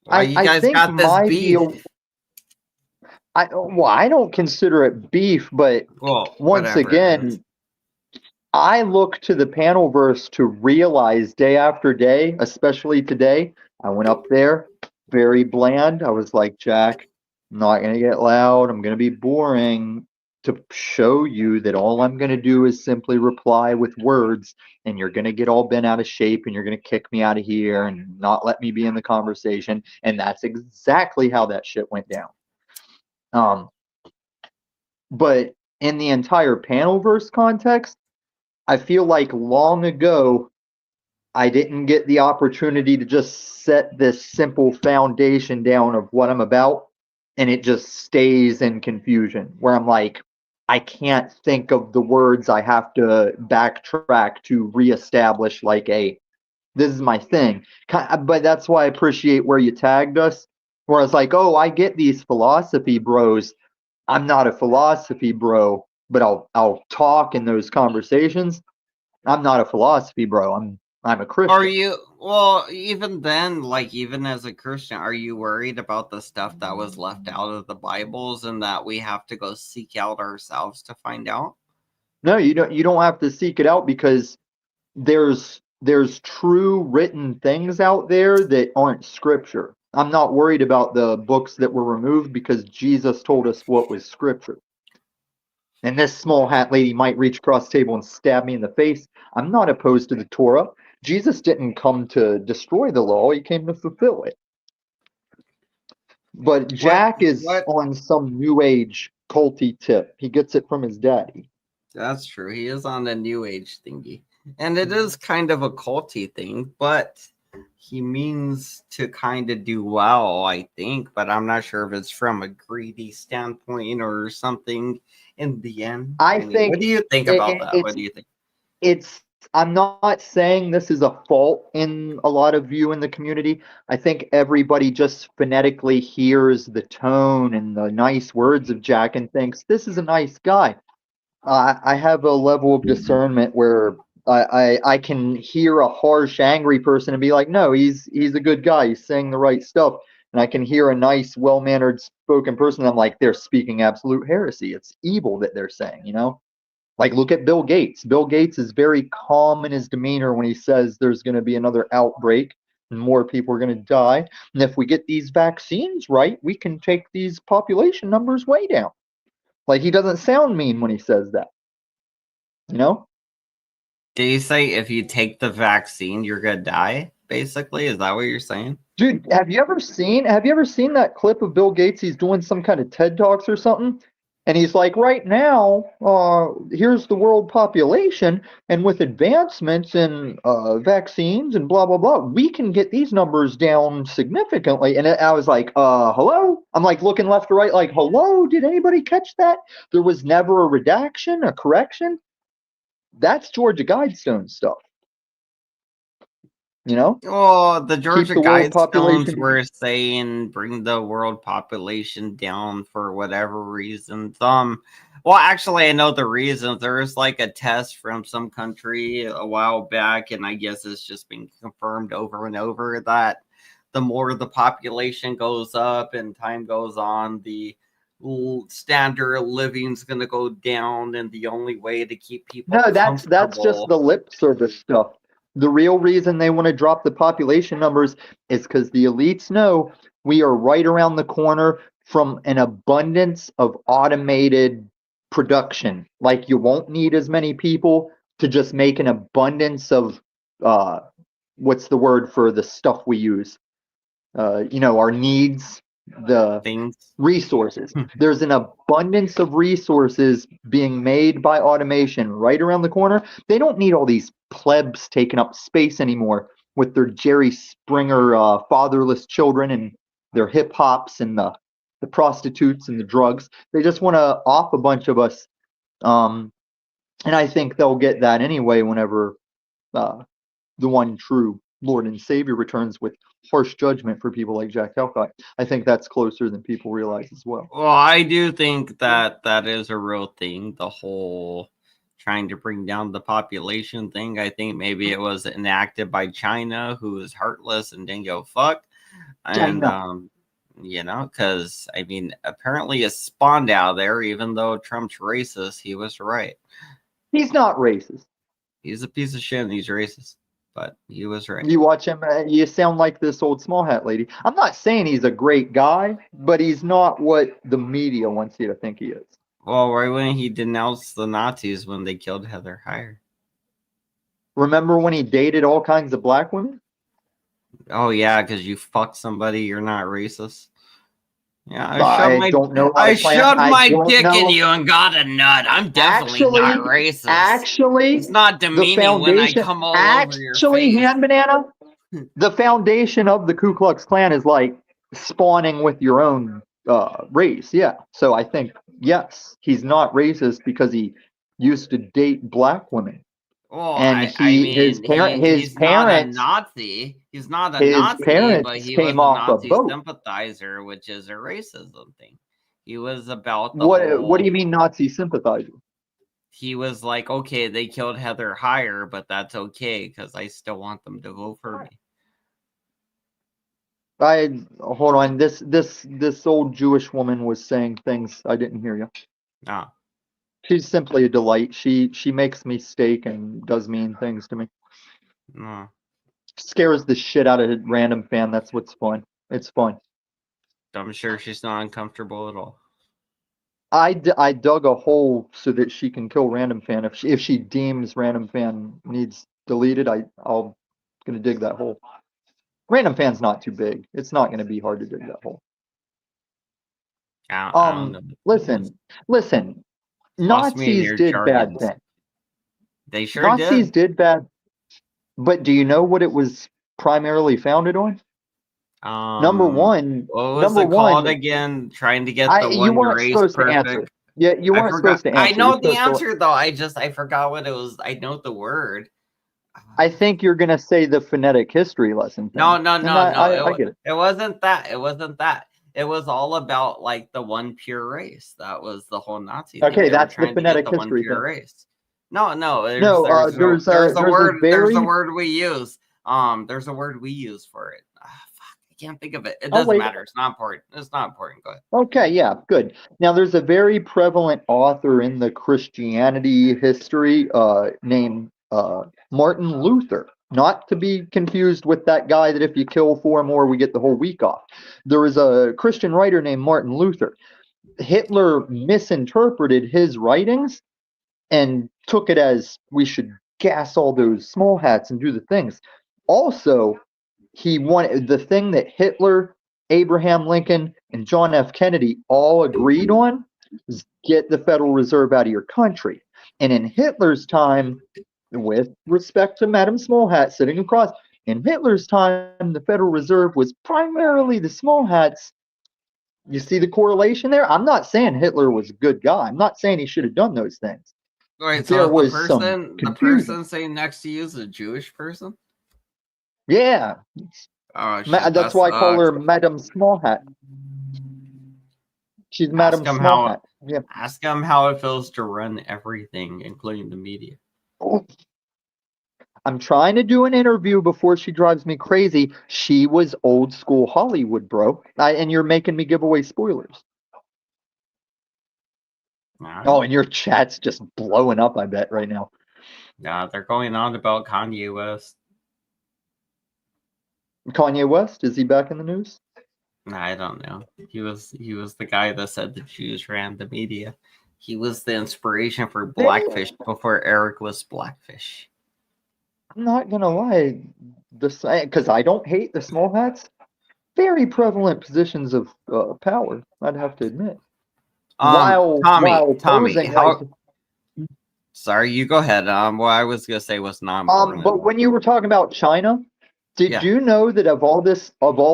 Why you guys think got this my beef? Deal, I don't consider it beef, but once again, I look to the Panelverse to realize day after day, especially today. I went up there, very bland. I was like, Jack, I'm not going to get loud. I'm going to be boring to show you that all I'm going to do is simply reply with words, and you're going to get all bent out of shape, and you're going to kick me out of here and not let me be in the conversation. And that's exactly how that shit went down. But in the entire Panelverse context, I feel like long ago, I didn't get the opportunity to just set this simple foundation down of what I'm about, and it just stays in confusion, where I'm like, I can't think of the words. I have to backtrack to reestablish like this is my thing. But that's why I appreciate where you tagged us, where I was like, oh, I get these philosophy bros. I'm not a philosophy bro, but I'll talk in those conversations. I'm not a philosophy bro. I'm a Christian. Are you even then, like even as a Christian, are you worried about the stuff that was left out of the Bibles and that we have to go seek out ourselves to find out? No, you don't have to seek it out because there's true written things out there that aren't scripture. I'm not worried about the books that were removed because Jesus told us what was scripture. And this small hat lady might reach across the table and stab me in the face. I'm not opposed to the Torah. Jesus didn't come to destroy the law, he came to fulfill it. But What Jack is what on some new age culty tip. He gets it from his daddy. That's true. He is on the new age thingy. And it is kind of a culty thing, but he means to kind of do well, I think. But I'm not sure if it's from a greedy standpoint or something in the end. I I mean, what do think you think it, about it, that? What it's do you think? it's I'm not saying this is a fault in a lot of you in the community. I think everybody just phonetically hears the tone and the nice words of Jack and thinks this is a nice guy. I have a level of discernment where I can hear a harsh, angry person and be like, no, he's a good guy. He's saying the right stuff. And I can hear a nice, well-mannered spoken person. And I'm like, they're speaking absolute heresy. It's evil that they're saying, you know? Like, look at Bill Gates. Bill Gates is very calm in his demeanor when he says there's going to be another outbreak and more people are going to die. And if we get these vaccines right, we can take these population numbers way down. Like, he doesn't sound mean when he says that, you know? Did you say if you take the vaccine, you're gonna die? Basically, is that what you're saying? Dude, have you ever seen that clip of Bill Gates? He's doing some kind of TED Talks or something, and he's like, right now, here's the world population, and with advancements in vaccines and blah blah blah, we can get these numbers down significantly. And I was like, hello? I'm like looking left to right, like, hello? Did anybody catch that? There was never a redaction, a correction. That's Georgia Guidestone stuff, you know? Oh, the Keep Georgia the world Guidestones population. were saying bring the world population down for whatever reasons. Well, actually, I know the reasons. There was like a test from some country a while back, and I guess it's just been confirmed over and over that the more the population goes up and time goes on, the standard of living is going to go down, and the only way to keep people No, that's just comfortable. the lip service stuff. The real reason they want to drop the population numbers is because the elites know we are right around the corner from an abundance of automated production. Like, you won't need as many people to just make an abundance of uh, what's the word for the stuff we use? Our needs, the Things. resources. There's an abundance of resources being made by automation right around the corner. They don't need all these plebs taking up space anymore with their Jerry Springer fatherless children and their hip hops and the prostitutes and the drugs. They just want to off a bunch of us. Um, and I think they'll get that anyway whenever uh, the one true Lord and Savior returns with harsh judgment for people like Jack Talcott. I think that's closer than people realize as well. Well, I do think that that is a real thing. The whole trying to bring down the population thing. I think maybe it was enacted by China, who is heartless and didn't go fuck. And China. because I mean, apparently it spawned out there. Even though Trump's racist, he was right. He's not racist. He's a piece of shit. And he's racist, but he was right. You watch him, you sound like this old small hat lady. I'm not saying he's a great guy, but he's not what the media wants you to think he is. Well, right when he denounced the Nazis when they killed Heather Heyer. Remember when he dated all kinds of black women? Oh yeah, because you fuck somebody, you're not racist. Yeah, I don't know how I to plan. shoved I my don't dick in know. you and got a nut. I'm definitely not Actually, racist. It's actually, not the demeaning when I foundation, come all over your actually, face. hand banana, the foundation of the Ku Klux Klan is like spawning with your own race. Yeah. So I think, yes, he's not racist because he used to date black women. Well, And I mean, his he's not a parents, Nazi. He's not a his Nazi, but parents he came was a off a Nazi boat. sympathizer, which is a racism thing. He was about the What do whole. you mean Nazi sympathizer? He was like, okay, they killed Heather Heyer, but that's okay because I still want them to vote for me. I hold on. This old Jewish woman was saying things I didn't hear you. Ah. She's simply a delight. She makes me steak and does mean things to me. No, Scares the shit out of a random fan. That's what's fun. It's fun. I'm sure she's not uncomfortable at all. I dug a hole so that she can kill random fan. If she deems random fan needs deleted, I'll gonna dig that hole. Random fan's not too big. It's not gonna be hard to dig that hole. I don't know. Listen. Lost me in Nazis your did bad jargons. things. They sure Nazis did. did bad, but do you know what it was primarily founded on? Number one, What was number it called one, again? Trying to get the you one weren't race supposed to answer. perfect. Yeah, you I weren't forgot. supposed to I answer. You're know the supposed to. answer though. I forgot what it was. I know the word. I think you're gonna say the phonetic history lesson thing. No. And I get it. It wasn't that. It wasn't that. It was all about like the one pure race. That was the whole Nazi thing. Okay, They were that's the trying to get phonetic the one history pure thing. race. No. No, There's a there's a word. There's a very. word we use. There's a word we use for it. Fuck, I can't think of it. It Oh doesn't wait. matter. It's not important. It's not important. Go ahead. Okay, yeah, good. Now there's a very prevalent author in the Christianity history named Martin Luther. Not to be confused with that guy that if you kill four more, we get the whole week off. There was a Christian writer named Martin Luther. Hitler misinterpreted his writings and took it as we should gas all those small hats and do the things. Also, he wanted the thing that Hitler, Abraham Lincoln, and John F. Kennedy all agreed on is get the Federal Reserve out of your country. And in Hitler's time, with respect to Madame Small Hat sitting across, in Hitler's time, the Federal Reserve was primarily the small hats. You see the correlation there? I'm not saying Hitler was a good guy. I'm not saying he should have done those things. Wait, There so was some the confusion. person sitting next to you is a Jewish person? Yeah, Oh shit, that's why I call her Madame Small Hat. She's Madame Small Hat. Yeah. Ask him how it feels to run everything, including the media. I'm trying to do an interview before she drives me crazy. She was old school Hollywood, bro. And you're making me give away spoilers. Right. Oh, and your chat's just blowing up, I bet, right now. Yeah, they're going on about Kanye West. Kanye West, is he back in the news? I don't know. He was the guy that said the Jews ran the media. He was the inspiration for Blackfish before Eric was Blackfish. I'm not gonna lie, because I don't hate the small hats. Very prevalent positions of power, I'd have to admit. Tommy, how? Sorry, you go ahead. What I was gonna say was not important. But when you were talking about China, did you know that of all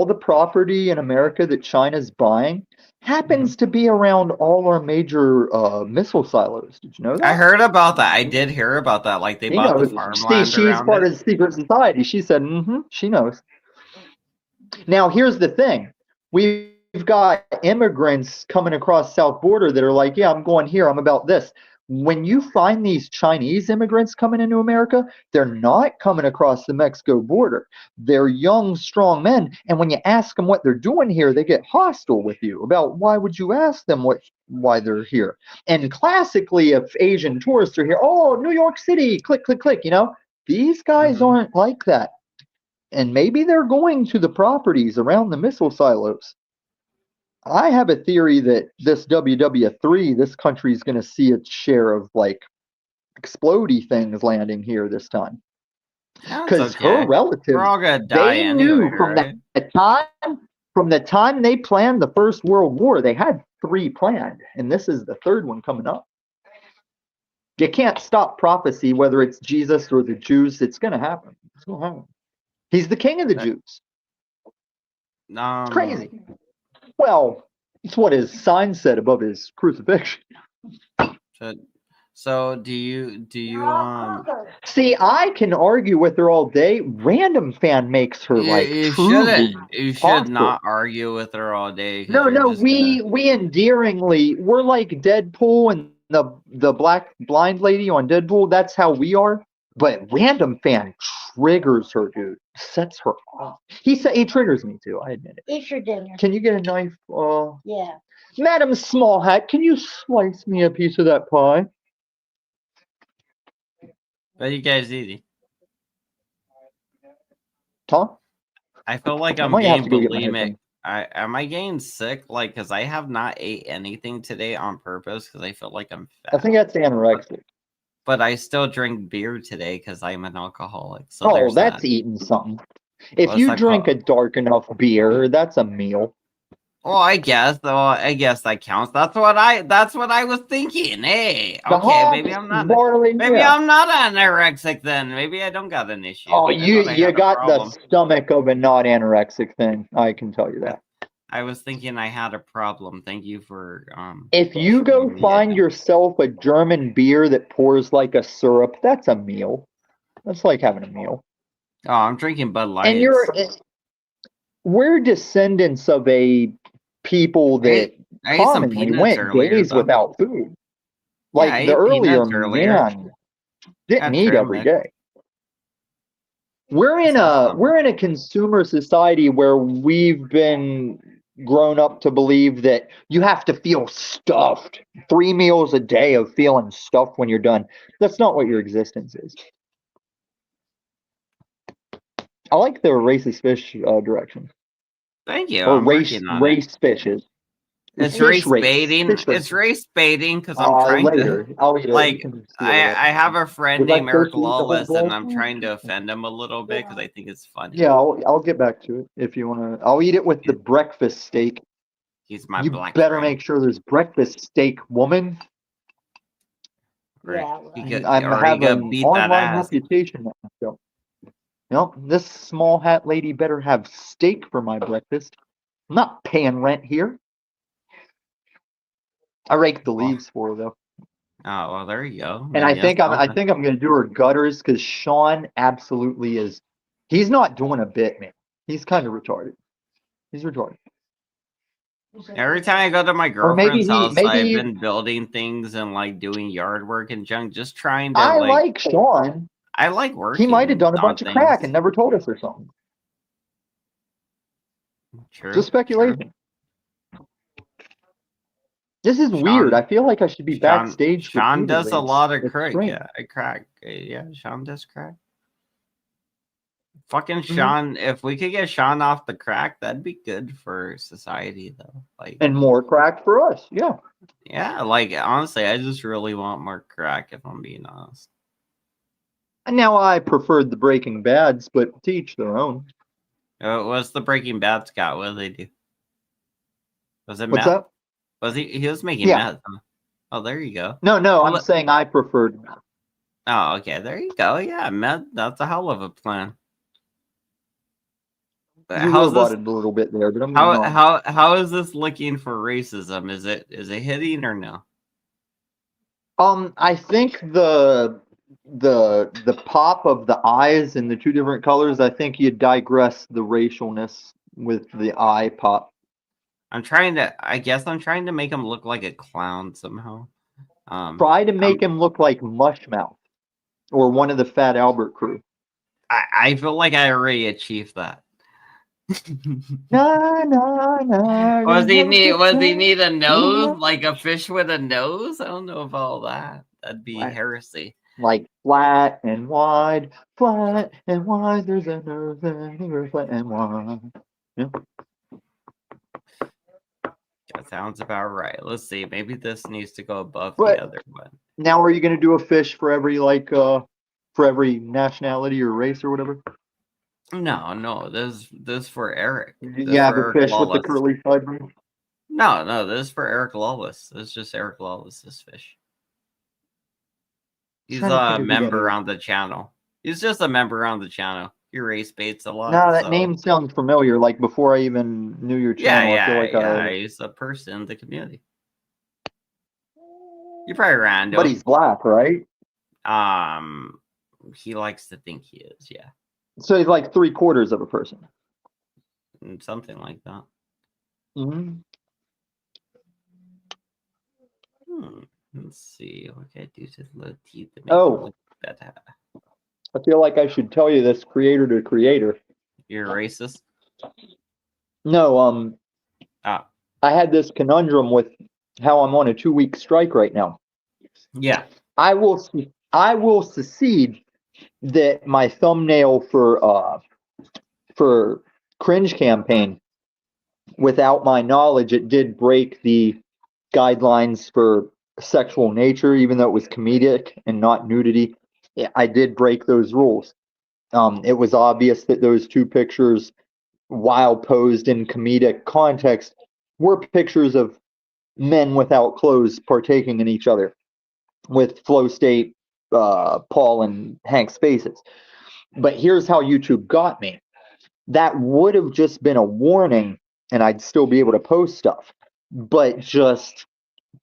the property in America that China's buying happens to be around all our major missile silos? Did you know that? I heard about that. I did hear about that. Like they bought the farmland. She's part of the secret society. She said, she knows. Now here's the thing. We've got immigrants coming across south border that are like, yeah, I'm going here. I'm about this. When you find these Chinese immigrants coming into America, they're not coming across the Mexico border. They're young, strong men. And when you ask them what they're doing here, they get hostile with you about why would you ask them why they're here. And classically, if Asian tourists are here, oh, New York City, click, click, click, these guys aren't like that. And maybe they're going to the properties around the missile silos. I have a theory that this WW3, this country is going to see its share of like explodey things landing here this time. Because her relatives, they knew from the time they planned the First World War, they had 3 planned, and this is the 3rd one coming up. You can't stop prophecy, whether it's Jesus or the Jews. It's going to happen. It's going to happen. He's the king of the Jews. It's crazy. Well, it's what his sign said above his crucifixion. So do you see? I can argue with her all day. Random fan makes her you should not argue with her all day. No, we endearingly, we're like Deadpool and the black blind lady on Deadpool. That's how we are. But random fan triggers her, dude. Sets her off. He triggers me too. I admit it. Eat your dinner. Can you get a knife? Yeah. Madam Small Hat, can you slice me a piece of that pie? What are you guys eating? Huh? I feel like I I'm might have getting to go get my bulimic. headphones. Am I getting sick? Like, because I have not ate anything today on purpose because I feel like I'm I think fat. that's anorexic. But I still drink beer today because I'm an alcoholic. So Oh, there's that's that. eating something. If What's you that drink a called? dark enough beer, that's a meal. Well, I guess though. I guess that counts. That's what I was thinking. Hey, The okay, maybe hops, I'm not. barley, Maybe yeah. I'm not anorexic then. Maybe I don't got an issue. Oh, I you thought I you had a got the problem. stomach of a not anorexic thing. I can tell you I, that. I was thinking I had a problem. Thank you for If you go showing me I find don't. yourself a German beer that pours like a syrup, that's a meal. That's like having a meal. Oh, I'm drinking Bud And Lights. we're descendants of a people I that ate, I ate some commonly peanuts went earlier days though. without food. Yeah, I Like the ate earlier peanuts earlier. man didn't Had eat trail every mix. day. We're Let's in have a some. we're in a consumer society where we've been grown up to believe that you have to feel stuffed. 3 meals a day of feeling stuffed when you're done. That's not what your existence is. I like the racist fish direction. Thank you. Or I'm race working on it. race fishes. It's Fish race race. baiting. Fish race. It's race baiting because I'm trying to Later. I'll eat it. You like can steal I it. I have a friend Was I named Eric supposed to eat the whole Lawless and bowl? I'm trying to offend him a little bit because I think it's funny. Yeah, I'll get back to it if you want to. I'll eat it with the He- breakfast steak. He's my You black better friend. make sure there's breakfast steak, woman. Or he could I'm or he have could an beat that online ass. reputation now. So, nope, this small hat lady better have steak for my breakfast. I'm not paying rent here. I rake the Well, leaves for her though. oh well, there you go. And I Maybe that's think I something. think I'm gonna do her gutters because Sean absolutely is. He's not doing a bit, man. He's kind of retarded. He's retarded. Every time I go to my Or girlfriend's house, I've maybe been building things and like doing yard work and junk, just trying to I like. like Sean. I like He might have working done a on bunch of crack and things. never told us or something. True, Just true. speculation. This is weird. Sean, I feel like I should be Sean, backstage Sean does repeatedly. a lot of It's crack. strange. Yeah, I crack. Yeah, Sean does crack. Fucking Hmm. Sean. If we could get Sean off the crack, that'd be good for society, though. Like, And more crack for us. Yeah. yeah, like honestly, I just really want more crack. If I'm being honest. And now I preferred the Breaking Bads, but to each their own. What's the Breaking Bad Scott? What did they do? Was it What's meth? that? Was he was making Yeah. meth? Huh? Oh, there you go. No, I'm Well, saying I preferred. oh, okay, there you go. Yeah, meth. That's a hell of a plan. But You how's this? roboted a little bit there, but I'm moving How on. how how is this looking for racism? Is it hitting or no? I think the pop of the eyes and the two different colors. I think you digress the racialness with the eye pop. I guess I'm trying to make him look like a clown somehow. Try to make I'm, him look like Mushmouth or one of the Fat Albert crew. I feel like I already achieved that. Na, na, na, Was he need a nose na. like a fish with a nose? I don't know about all that. That'd be heresy. Like flat and wide, flat and wide. There's a nose anywhere flat and wide. Yeah. That sounds about right. Let's see. Maybe this needs to go above the But other one. now, are you going to do a fish for every for every nationality or race or whatever? No. This for Eric. You This have for a Eric fish with the Lawless. curly sideburns. No. This is for Eric Lawless. This is just Eric Lawless's fish. He's Trying to a think of who that member is. on the channel. He's just a member on the channel. He race baits a lot. No, that So name sounds familiar. Like before I even knew your channel, I feel like yeah. He's a person in the community. You probably ran to But him. he's black, right? He likes to think he is. Yeah, So he's like 3/4 of a person. something like that. Mm-hmm. Let's see. What can I do to the teeth to make Oh. them look better? I feel like I should tell you this creator to creator. You're racist? No, Ah, I had this conundrum with how I'm on a 2-week strike right now. yeah. I will secede that my thumbnail for Cringe Campaign, without my knowledge, it did break the guidelines for sexual nature, even though it was comedic and not nudity. I did break those rules. It was obvious that those two pictures, while posed in comedic context, were pictures of men without clothes partaking in each other, with Flow State, Paul, and Hank's faces. But here's how YouTube got me. That would have just been a warning, and I'd still be able to post stuff. But just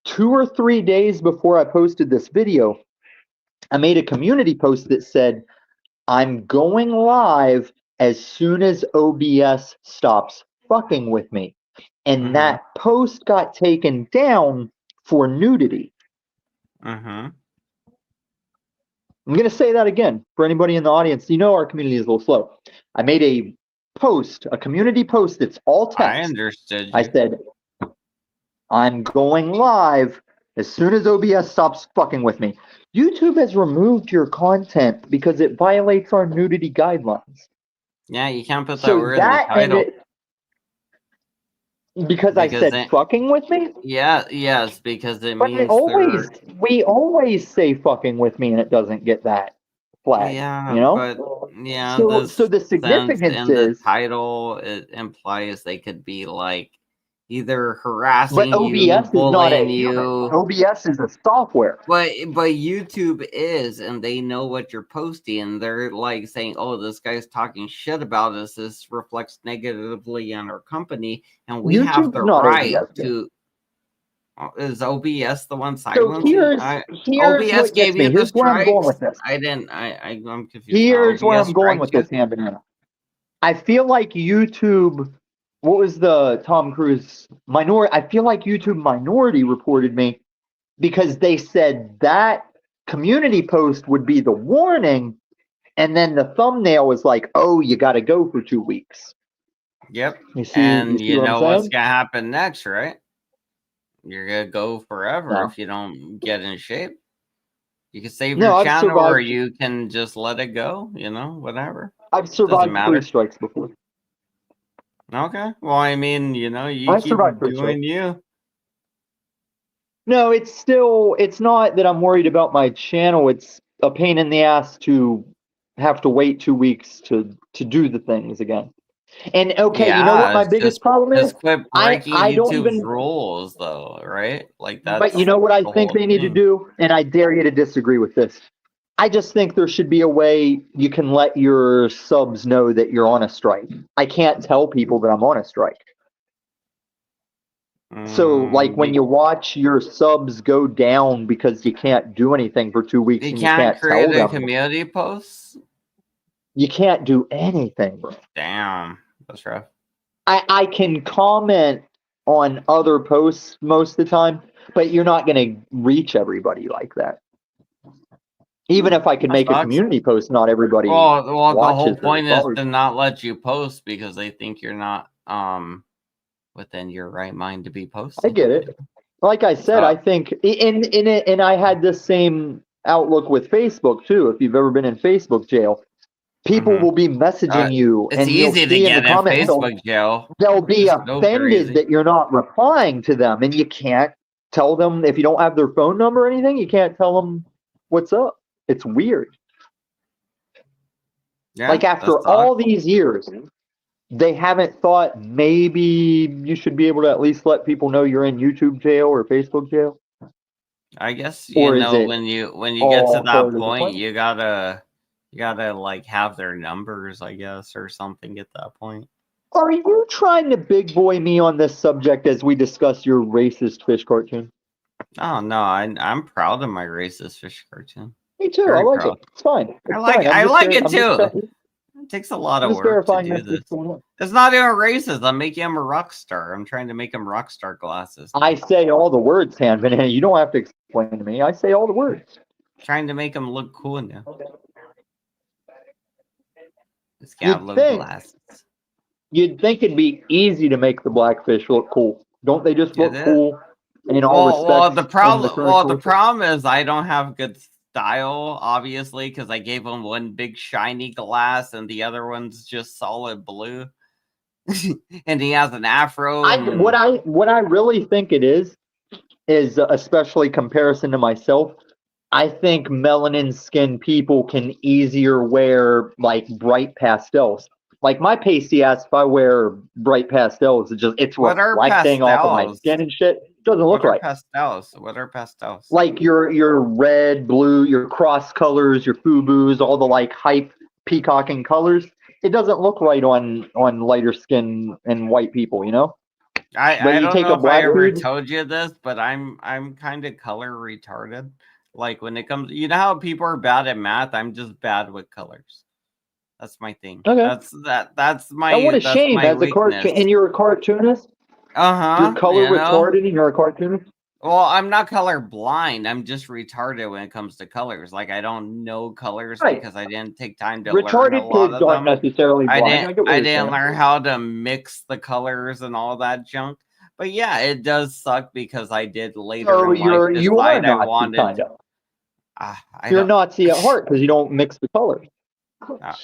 2 or 3 days before I posted this video, I made a community post that said, I'm going live as soon as OBS stops fucking with me. And that post got taken down for nudity. I'm going to say that again for anybody in the audience. You know our community is a little slow. I made a post, a community post that's all text. I understood you. I said, I'm going live as soon as OBS stops fucking with me. YouTube has removed your content because it violates our nudity guidelines. Yeah, you can't put that word in the title. Because I said fucking with me? Yeah, yes, because it means we always say fucking with me and it doesn't get that flag. Yeah, you know? But yeah, so the significance is the title, it implies they could be like either harassing but OBS you, is not a you. OBS is a software. But YouTube is, and they know what you're posting, and they're like saying, "Oh, this guy's talking shit about us. This reflects negatively on our company, and we have the right to." Is OBS the one silencing? OBS gave you the strikes. I'm going with this. I'm confused. Here's where I'm going with this, Han Banana. I feel like YouTube. What was the Tom Cruise minority? I feel like YouTube Minority reported me because they said that community post would be the warning, and then the thumbnail was like, "Oh, you got to go for 2 weeks." Yep. You know what's gonna happen next, right? You're gonna go forever if you don't get in shape. You can save your channel, or you can just let it go. You know, whatever. I've survived 3 strikes before. Okay. Well, I mean, you know, you keep doing you. No, it's not that I'm worried about my channel. It's a pain in the ass to have to wait 2 weeks to do the things again. And okay, you know what my biggest problem is? Quit breaking YouTube's rules, though, right? Like that. But you know what I think they need to do, and I dare you to disagree with this. I just think there should be a way you can let your subs know that you're on a strike. I can't tell people that I'm on a strike. So, like, when you watch your subs go down because you can't do anything for 2 weeks, you can't create a community post. You can't do anything, bro. Damn, that's rough. I can comment on other posts most of the time, but you're not going to reach everybody like that. Even if I could make a community post, not everybody. Well, the whole point is to not let you post because they think you're not within your right mind to be posting. I get it. Like I said, I think and I had the same outlook with Facebook too. If you've ever been in Facebook jail, people will be messaging you, and easy to get in Facebook jail. They'll be offended that you're not replying to them, and you can't tell them if you don't have their phone number or anything. You can't tell them what's up. It's weird. Yeah, like after all these years, they haven't thought maybe you should be able to at least let people know you're in YouTube jail or Facebook jail. I guess you know when you get to that point, you gotta like have their numbers, I guess, or something at that point. Are you trying to big boy me on this subject as we discuss your racist fish cartoon? Oh no, I'm proud of my racist fish cartoon. Me too. I like it. It's fine. I like it too. It takes a lot of work to do this. It's not even racist. I'm making him a rock star. I'm trying to make him rock star glasses. I say all the words, Han Banana. You don't have to explain to me. I say all the words. Trying to make him look cool now. This guy look glasses. You'd think it'd be easy to make the blackfish look cool. Don't they just look cool in all respects? The problem is I don't have good style, obviously, because I gave him one big shiny glass and the other one's just solid blue. And he has an afro. And What I really think it is especially comparison to myself. I think melanin skin people can easier wear like bright pastels. Like my pasty ass, if I wear bright pastels, it's what are reflecting off of my pastels? skin and shit. It doesn't look What are right. pastels? What are pastels? Like your red, blue, your cross colors, your FUBUs, all the like hype peacocking colors. It doesn't look right on lighter skin and white people, you know. But I you don't take know a if I black ever dude. told you this, but I'm kind of color retarded. Like when it comes, you know how people are bad at math, I'm just bad with colors. That's my thing. Okay. That's And what a that's shame, my as a cartoon, weakness. and you're a cartoonist. You're Uh-huh, color retarded, and you're a cartoonist. Well, I'm not color blind. I'm just retarded when it comes to colors. Like I don't know colors Right. because I didn't take time to learn a Retarded lot kids of aren't them. necessarily blind. I get what I you're didn't saying. learn how to mix the colors and all that junk. But yeah, it does suck because I did later So in life you are a decide I Nazi, wanted. kind of. I You're a don't. Nazi at heart because you don't mix the colors.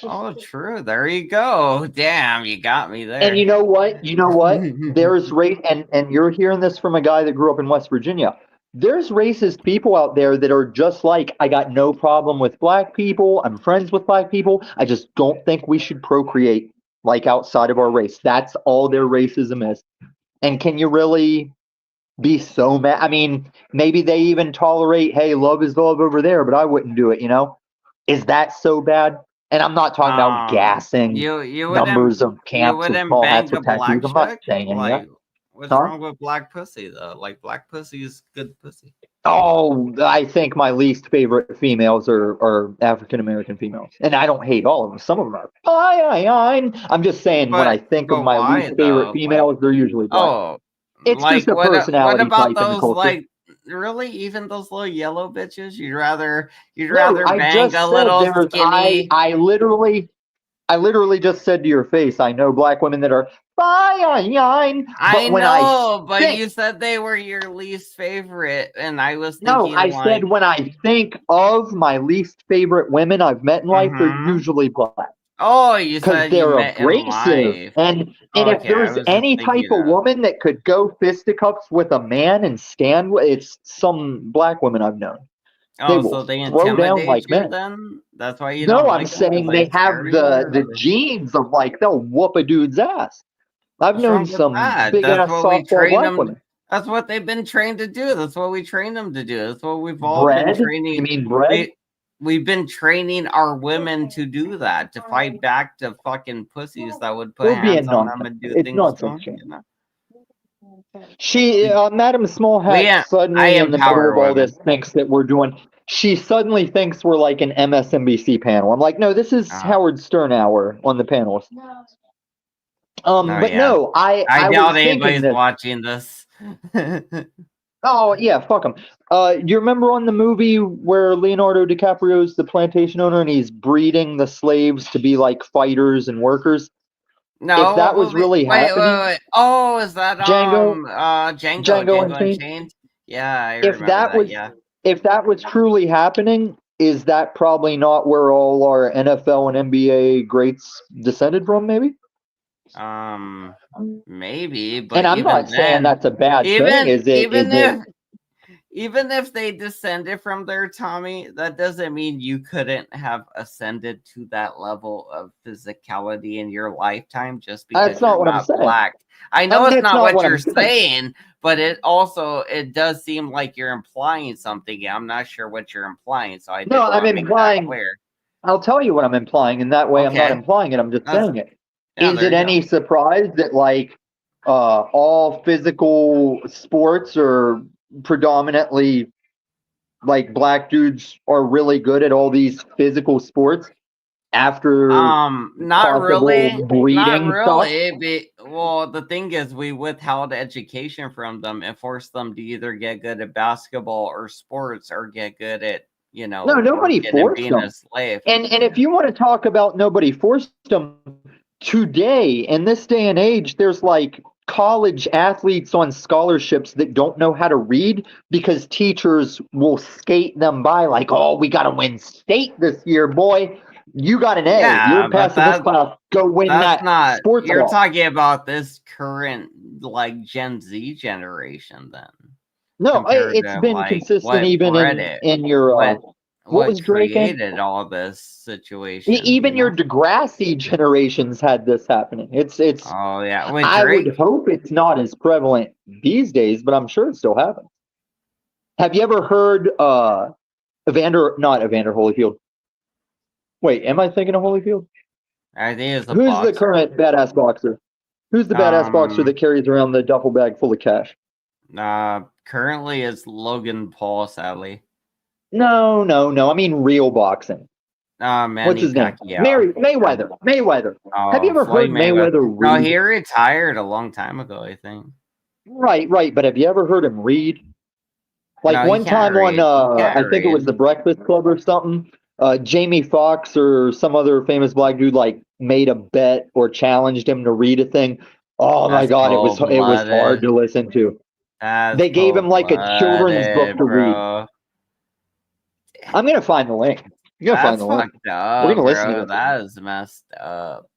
Oh, true. There you go. Damn, you got me And there. you know what? You know what? There's race, and you're hearing this from a guy that grew up in West Virginia. There's racist people out there that are just like, I got no problem with black people. I'm friends with black people. I just don't think we should procreate like outside of our race. That's all their racism is. And can you really be so mad? I mean, maybe they even tolerate, hey, love is love over there, but I wouldn't do it, you know? Is that so bad? And I'm not talking about gassing You numbers of would camps of not small hats bang a with tattoos. black I'm not chick? saying any of that. Like, what's Huh? wrong with black pussy though? Like, black pussy is good pussy. Oh, I think my least favorite females are African American females. And I don't hate all of them. Some of them are fine. I'm just saying when I think of But my why least favorite though? Like, females, they're usually black. oh, It's just like a what personality about type in the those culture. like really even those little yellow bitches? You'd No, rather I bang just a said little skinny. I literally just said to your face, I know black women that are fine, I but when I know, but think you said they were your least favorite, and I was no, thinking I said like, when I think of my least favorite women I've met in life, they're mm-hmm. usually black Oh, you because said you they're met in abrasive. life. And if Okay, I there's was just any type thinking of of. woman that could go fisticuffs with a man and stand, it's some black women I've known. They Oh, will so they throw down intimidate like you men. then? That's why you No, don't I'm like them because saying they they have scare you, or the what? genes of like they'll whoop a dude's ass. I've What's known wrong with some that? big ass softball black women. That's what they've been trained to do. That's what we train them to do. That's what we've all been Bread? You training. mean bread? We've been training our women to do that, to fight back to fucking pussies that would put We're hands being on them nonsense. and do It's things to nonsense, them. Shane. She, Madam We Smallhat, I suddenly in the middle empower of all women. this thinks that we're doing. She suddenly thinks we're like an MSNBC panel. I'm like, no, this is Oh, Howard Stern hour on the panels. oh But yeah. no, I I doubt was thinking anybody's this. watching this. Oh yeah, fuck him. You remember on the movie where Leonardo DiCaprio's the plantation owner and he's breeding the slaves to be like fighters and workers? If No, what that was movie? really happening, Wait. Oh, is that Django, Django Django Unchained. Unchained? Yeah, I If remember that that. was Yeah. if that was truly happening, is that probably not where all our NFL and NBA greats descended from? Maybe. Maybe, but And I'm even not saying then, that's a bad thing. even Is it? Is even it? if even if they descended from their Tommy, that doesn't mean you couldn't have ascended to that level of physicality in your lifetime just That's because not you're what I'm not saying. black. I know it's That's not not what what you're I'm saying. saying, but it does seem like you're implying something. I'm not sure what you're implying, so I No, did I'm want to make that implying. clear. I'll tell you what I'm implying, and that way I'm not Okay. implying it. I'm just That's saying it. yeah, Is there it you go. any surprise that like all physical sports are predominantly like black dudes are really good at all these physical sports after Not possible really. Not breeding stuff? really. Well, the thing is, we withheld education from them and forced them to either get good at basketball or sports or get good at, No, nobody working and forced being a them. slave. And if you want to talk about nobody forced them, today in this day and age, there's like college athletes on scholarships that don't know how to read because teachers will skate them by like, oh, we got to win state this year, boy. You got an A. Yeah, You're but passing this class. Go win that's that not. sports You're ball. talking about this current like Gen Z generation, then. No, Compared it's to been like consistent what even Reddit, in your what what was Drake in? created all this situation, Even your Degrassi generations had this happening. It's Oh yeah, with I would Drake. hope it's not as prevalent these days, but I'm sure it still happens. Have you ever heard not Evander Holyfield? Wait, am I thinking of Holyfield? I think it's a Who's the boxer. current badass boxer? Who's the badass boxer that carries around the duffel bag full of cash? Currently it's Logan Paul, sadly. No. I mean real boxing. Manny What's his name? Pacquiao. Mayweather. Oh, Have you ever Floyd heard Mayweather No, read? he retired a long time ago, I think. Right. But have you ever heard him read? Like No, he one can't time on, read. He can't I think it was read. the Breakfast Club or something. Jamie Foxx or some other famous black dude like made a bet or challenged him to read a thing. Oh my That's God, it was hard cold-blooded. to listen to. That's They gave him like a children's book to read. bro. I'm gonna find the link. That's fucked up, We're gonna listen to bro. this. That is messed up.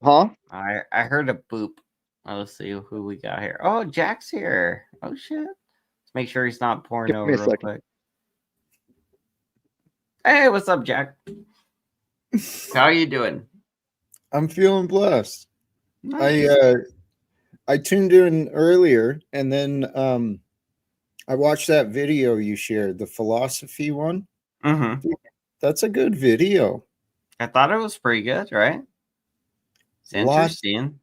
Huh? I heard a boop. Let's see who we got here. Oh, Jack's here. Oh shit. Let's make sure he's not pouring over real quick. Hey, what's up, Jack? How you doing? I'm feeling blessed. Nice. I tuned in earlier, and then I watched that video you shared, the philosophy one. Mm-hmm. That's a good video. I thought it was pretty good, right? It's interesting.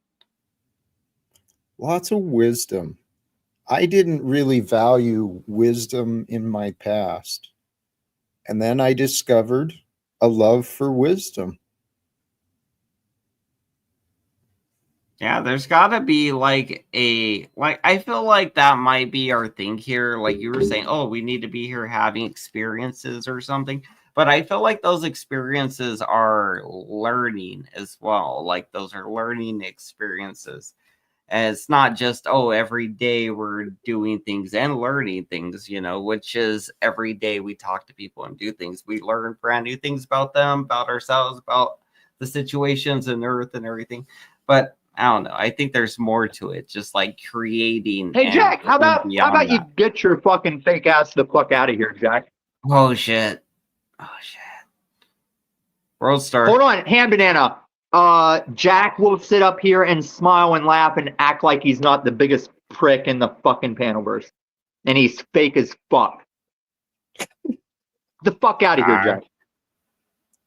Lots of wisdom. I didn't really value wisdom in my past. And then I discovered a love for wisdom. Yeah, there's got to be I feel like that might be our thing here. Like you were saying, oh, we need to be here having experiences or something. But I feel like those experiences are learning as well. Like those are learning experiences. And it's not just, oh, every day we're doing things and learning things, which is every day we talk to people and do things. We learn brand new things about them, about ourselves, about the situations and Earth and everything. But I don't know. I think there's more to it. Just like creating. Hey, Jack, how about you get your fucking fake ass the fuck out of here, Jack? Oh, shit. World Star. Hold on, hand banana. Jack will sit up here and smile and laugh and act like he's not the biggest prick in the fucking panelverse. And he's fake as fuck. The fuck out of here, Jack.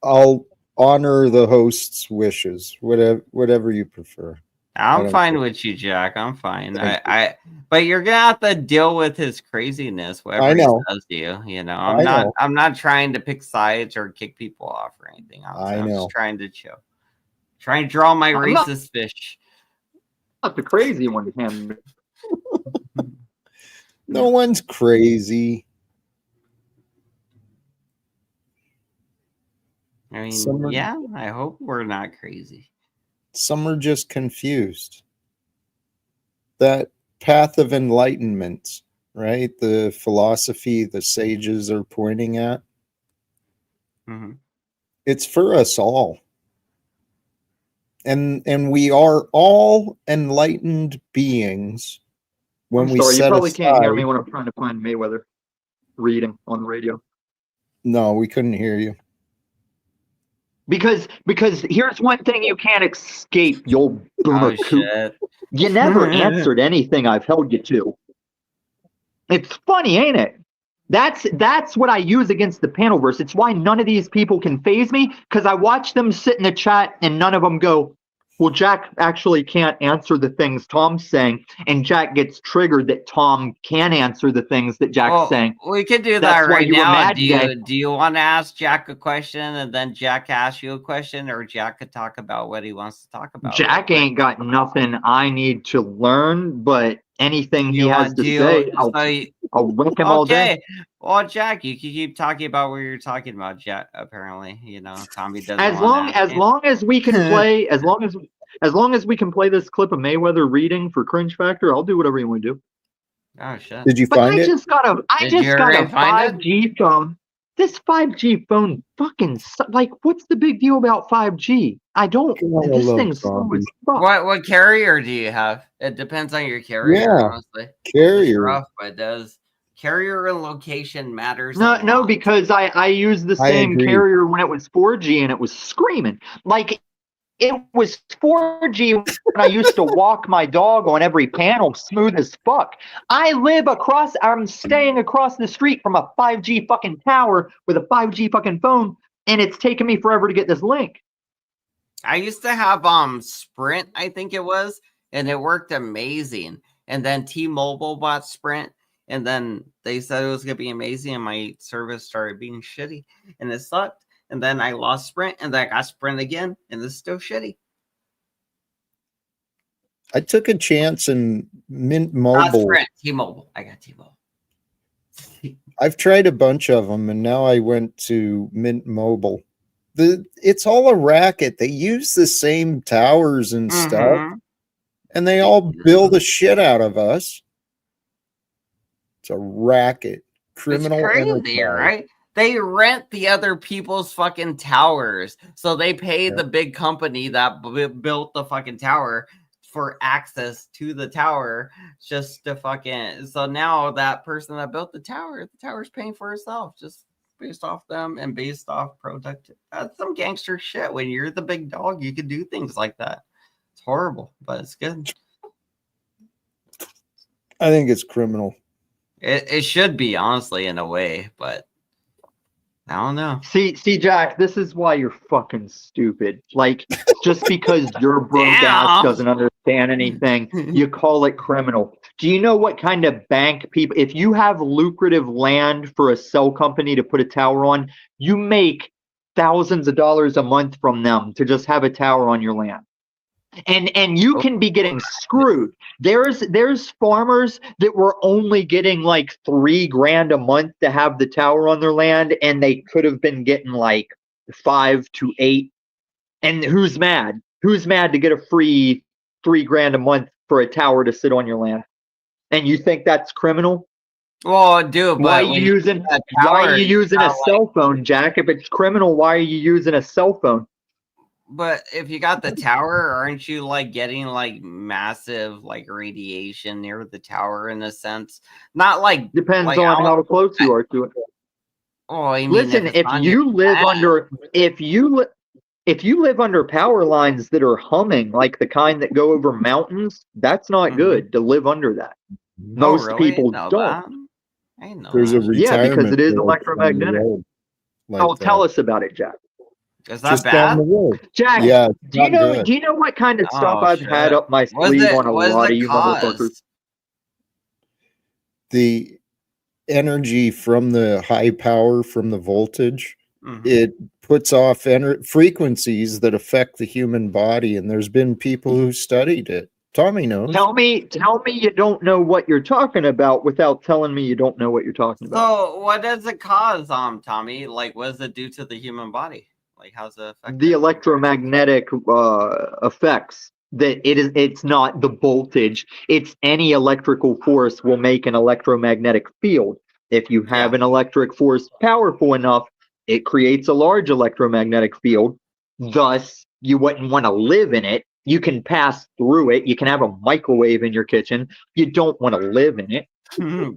I'll honor the host's wishes, whatever you prefer. I'm fine with you, Jack. I'm fine. But you're gonna have to deal with his craziness, whatever he does to you. I'm not trying to pick sides or kick people off or anything. I'm just trying to chill. Trying to draw my racist fish. Not the crazy one, him. No one's crazy. I mean, I hope we're not crazy. Some are just confused. That path of enlightenment, right? The philosophy the sages are pointing at. Mm-hmm. It's for us all. And we are all enlightened beings when we set aside. You probably can't hear me when I'm trying to find Mayweather reading on the radio. No, we couldn't hear you. Because here's one thing you can't escape, you old boomer coot. You never answered anything I've held you to. It's funny, ain't it? That's what I use against the panelverse. It's why none of these people can phase me, because I watch them sit in the chat and none of them go, well, Jack actually can't answer the things Tom's saying, and Jack gets triggered that Tom can answer the things that Jack's saying. We could do that right now. Do you want to ask Jack a question and then Jack asks you a question, or Jack could talk about what he wants to talk about? Jack ain't got nothing I need to learn, but anything he has to say, I'll wink him all day. Well, Jack, you can keep talking about what you're talking about, Jack. Apparently, Tommy doesn't. As long as we can play, as long as As long as we can play this clip of Mayweather reading for cringe factor, I'll do whatever you want to do. Oh shit! Did you But find I it? just got a Did you already find it? 5G phone. This 5G phone fucking like, what's the big deal about 5G? I don't. This thing's slow as fuck. What carrier do you have? It depends on your carrier, Yeah, honestly. carrier. It's rough, but does carrier and location matters? No, because I used the same carrier when it was 4G and it was screaming. Like, it was 4G when I used to walk my dog on every panel, smooth as fuck. I'm staying across the street from a 5G fucking tower with a 5G fucking phone, and it's taken me forever to get this link. I used to have Sprint, I think it was, and it worked amazing. And then T-Mobile bought Sprint, and then they said it was gonna be amazing, and my service started being shitty, and it sucked. And then I lost Sprint, and then I got Sprint again, and it's still shitty. I took a chance in Mint Not Mobile. Sprint, T-Mobile. I got T-Mobile. I've tried a bunch of them, and now I went to Mint Mobile. It's all a racket. They use the same towers and stuff, and they all bill the shit out of us. It's a racket. Criminal it's crazy, enterprise. right? They rent the other people's fucking towers. So they pay the big company that built the fucking tower for access to the tower just to fucking. So now that person that built the tower's paying for itself just based off them and based off product. That's some gangster shit. When you're the big dog, you can do things like that. It's horrible, but it's good. I think it's criminal. It should be, honestly, in a way, but I don't know. See, Jack, this is why you're fucking stupid. Like, just because your broke ass doesn't understand anything, you call it criminal. Do you know what kind of bank people, if you have lucrative land for a cell company to put a tower on, you make thousands of dollars a month from them to just have a tower on your land. And you can be getting screwed. There's farmers that were only getting like $3,000 a month to have the tower on their land, and they could have been getting like 5 to 8. And who's mad? Who's mad to get a free $3,000 a month for a tower to sit on your land? And you think that's criminal? Well, dude, why are you using a cell phone, Jack? If it's criminal, why are you using a cell phone? But if you got the tower, aren't you like getting like massive like radiation near the tower in a sense? Not like depends like, on how close you are to it. Oh, I mean, listen, if you live under power lines that are humming like the kind that go over mountains, that's not good to live under that. Most people don't. I know. There's a retirement because it is electromagnetic. Like tell us about it, Jack. Is that bad? Jack, yeah, do you know what kind of stuff I've had up my sleeve on a lot of you motherfuckers? The energy from the high power from the voltage, it puts off frequencies that affect the human body, and there's been people who studied it. Tommy knows. Tell me you don't know what you're talking about without telling me you don't know what you're talking about. So what does it cause, Tommy? Like, what does it do to the human body? Like, how's it affect the electromagnetic effects? It's not the voltage. It's any electrical force will make an electromagnetic field. If you have an electric force powerful enough, it creates a large electromagnetic field. Thus, you wouldn't want to live in it. You can pass through it. You can have a microwave in your kitchen. You don't want to live in it. True.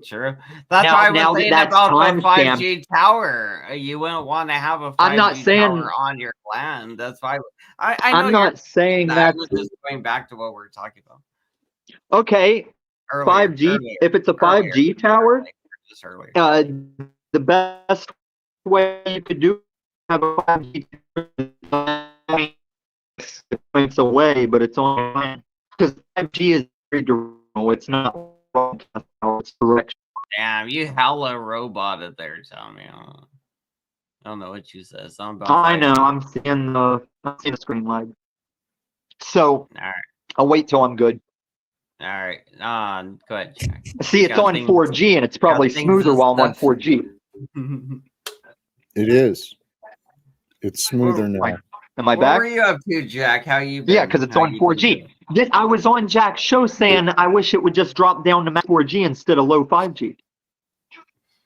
That's why I was saying about the 5G tower. You wouldn't want to have a 5G tower on your land. That's why I'm not saying that. I was just going back to what we were talking about. Okay. 5G. If it's a 5G tower, the best way you could do have a 5G tower points away, but it's on because 5G is very durable. It's not it's direction. Damn, you hella roboted there, Tommy. I don't know what you said. I know. I'm seeing the screen lag. So, all right. I'll wait till I'm good. All right. Go ahead, Jack. See, it's on 4G, and it's probably smoother while I'm on 4G. It is. It's smoother now. Am I What back? were you up to, Jack? How you been? Yeah, because it's How on you been 4G. doing? I was on Jack's show saying I wish it would just drop down to 4G instead of low 5G.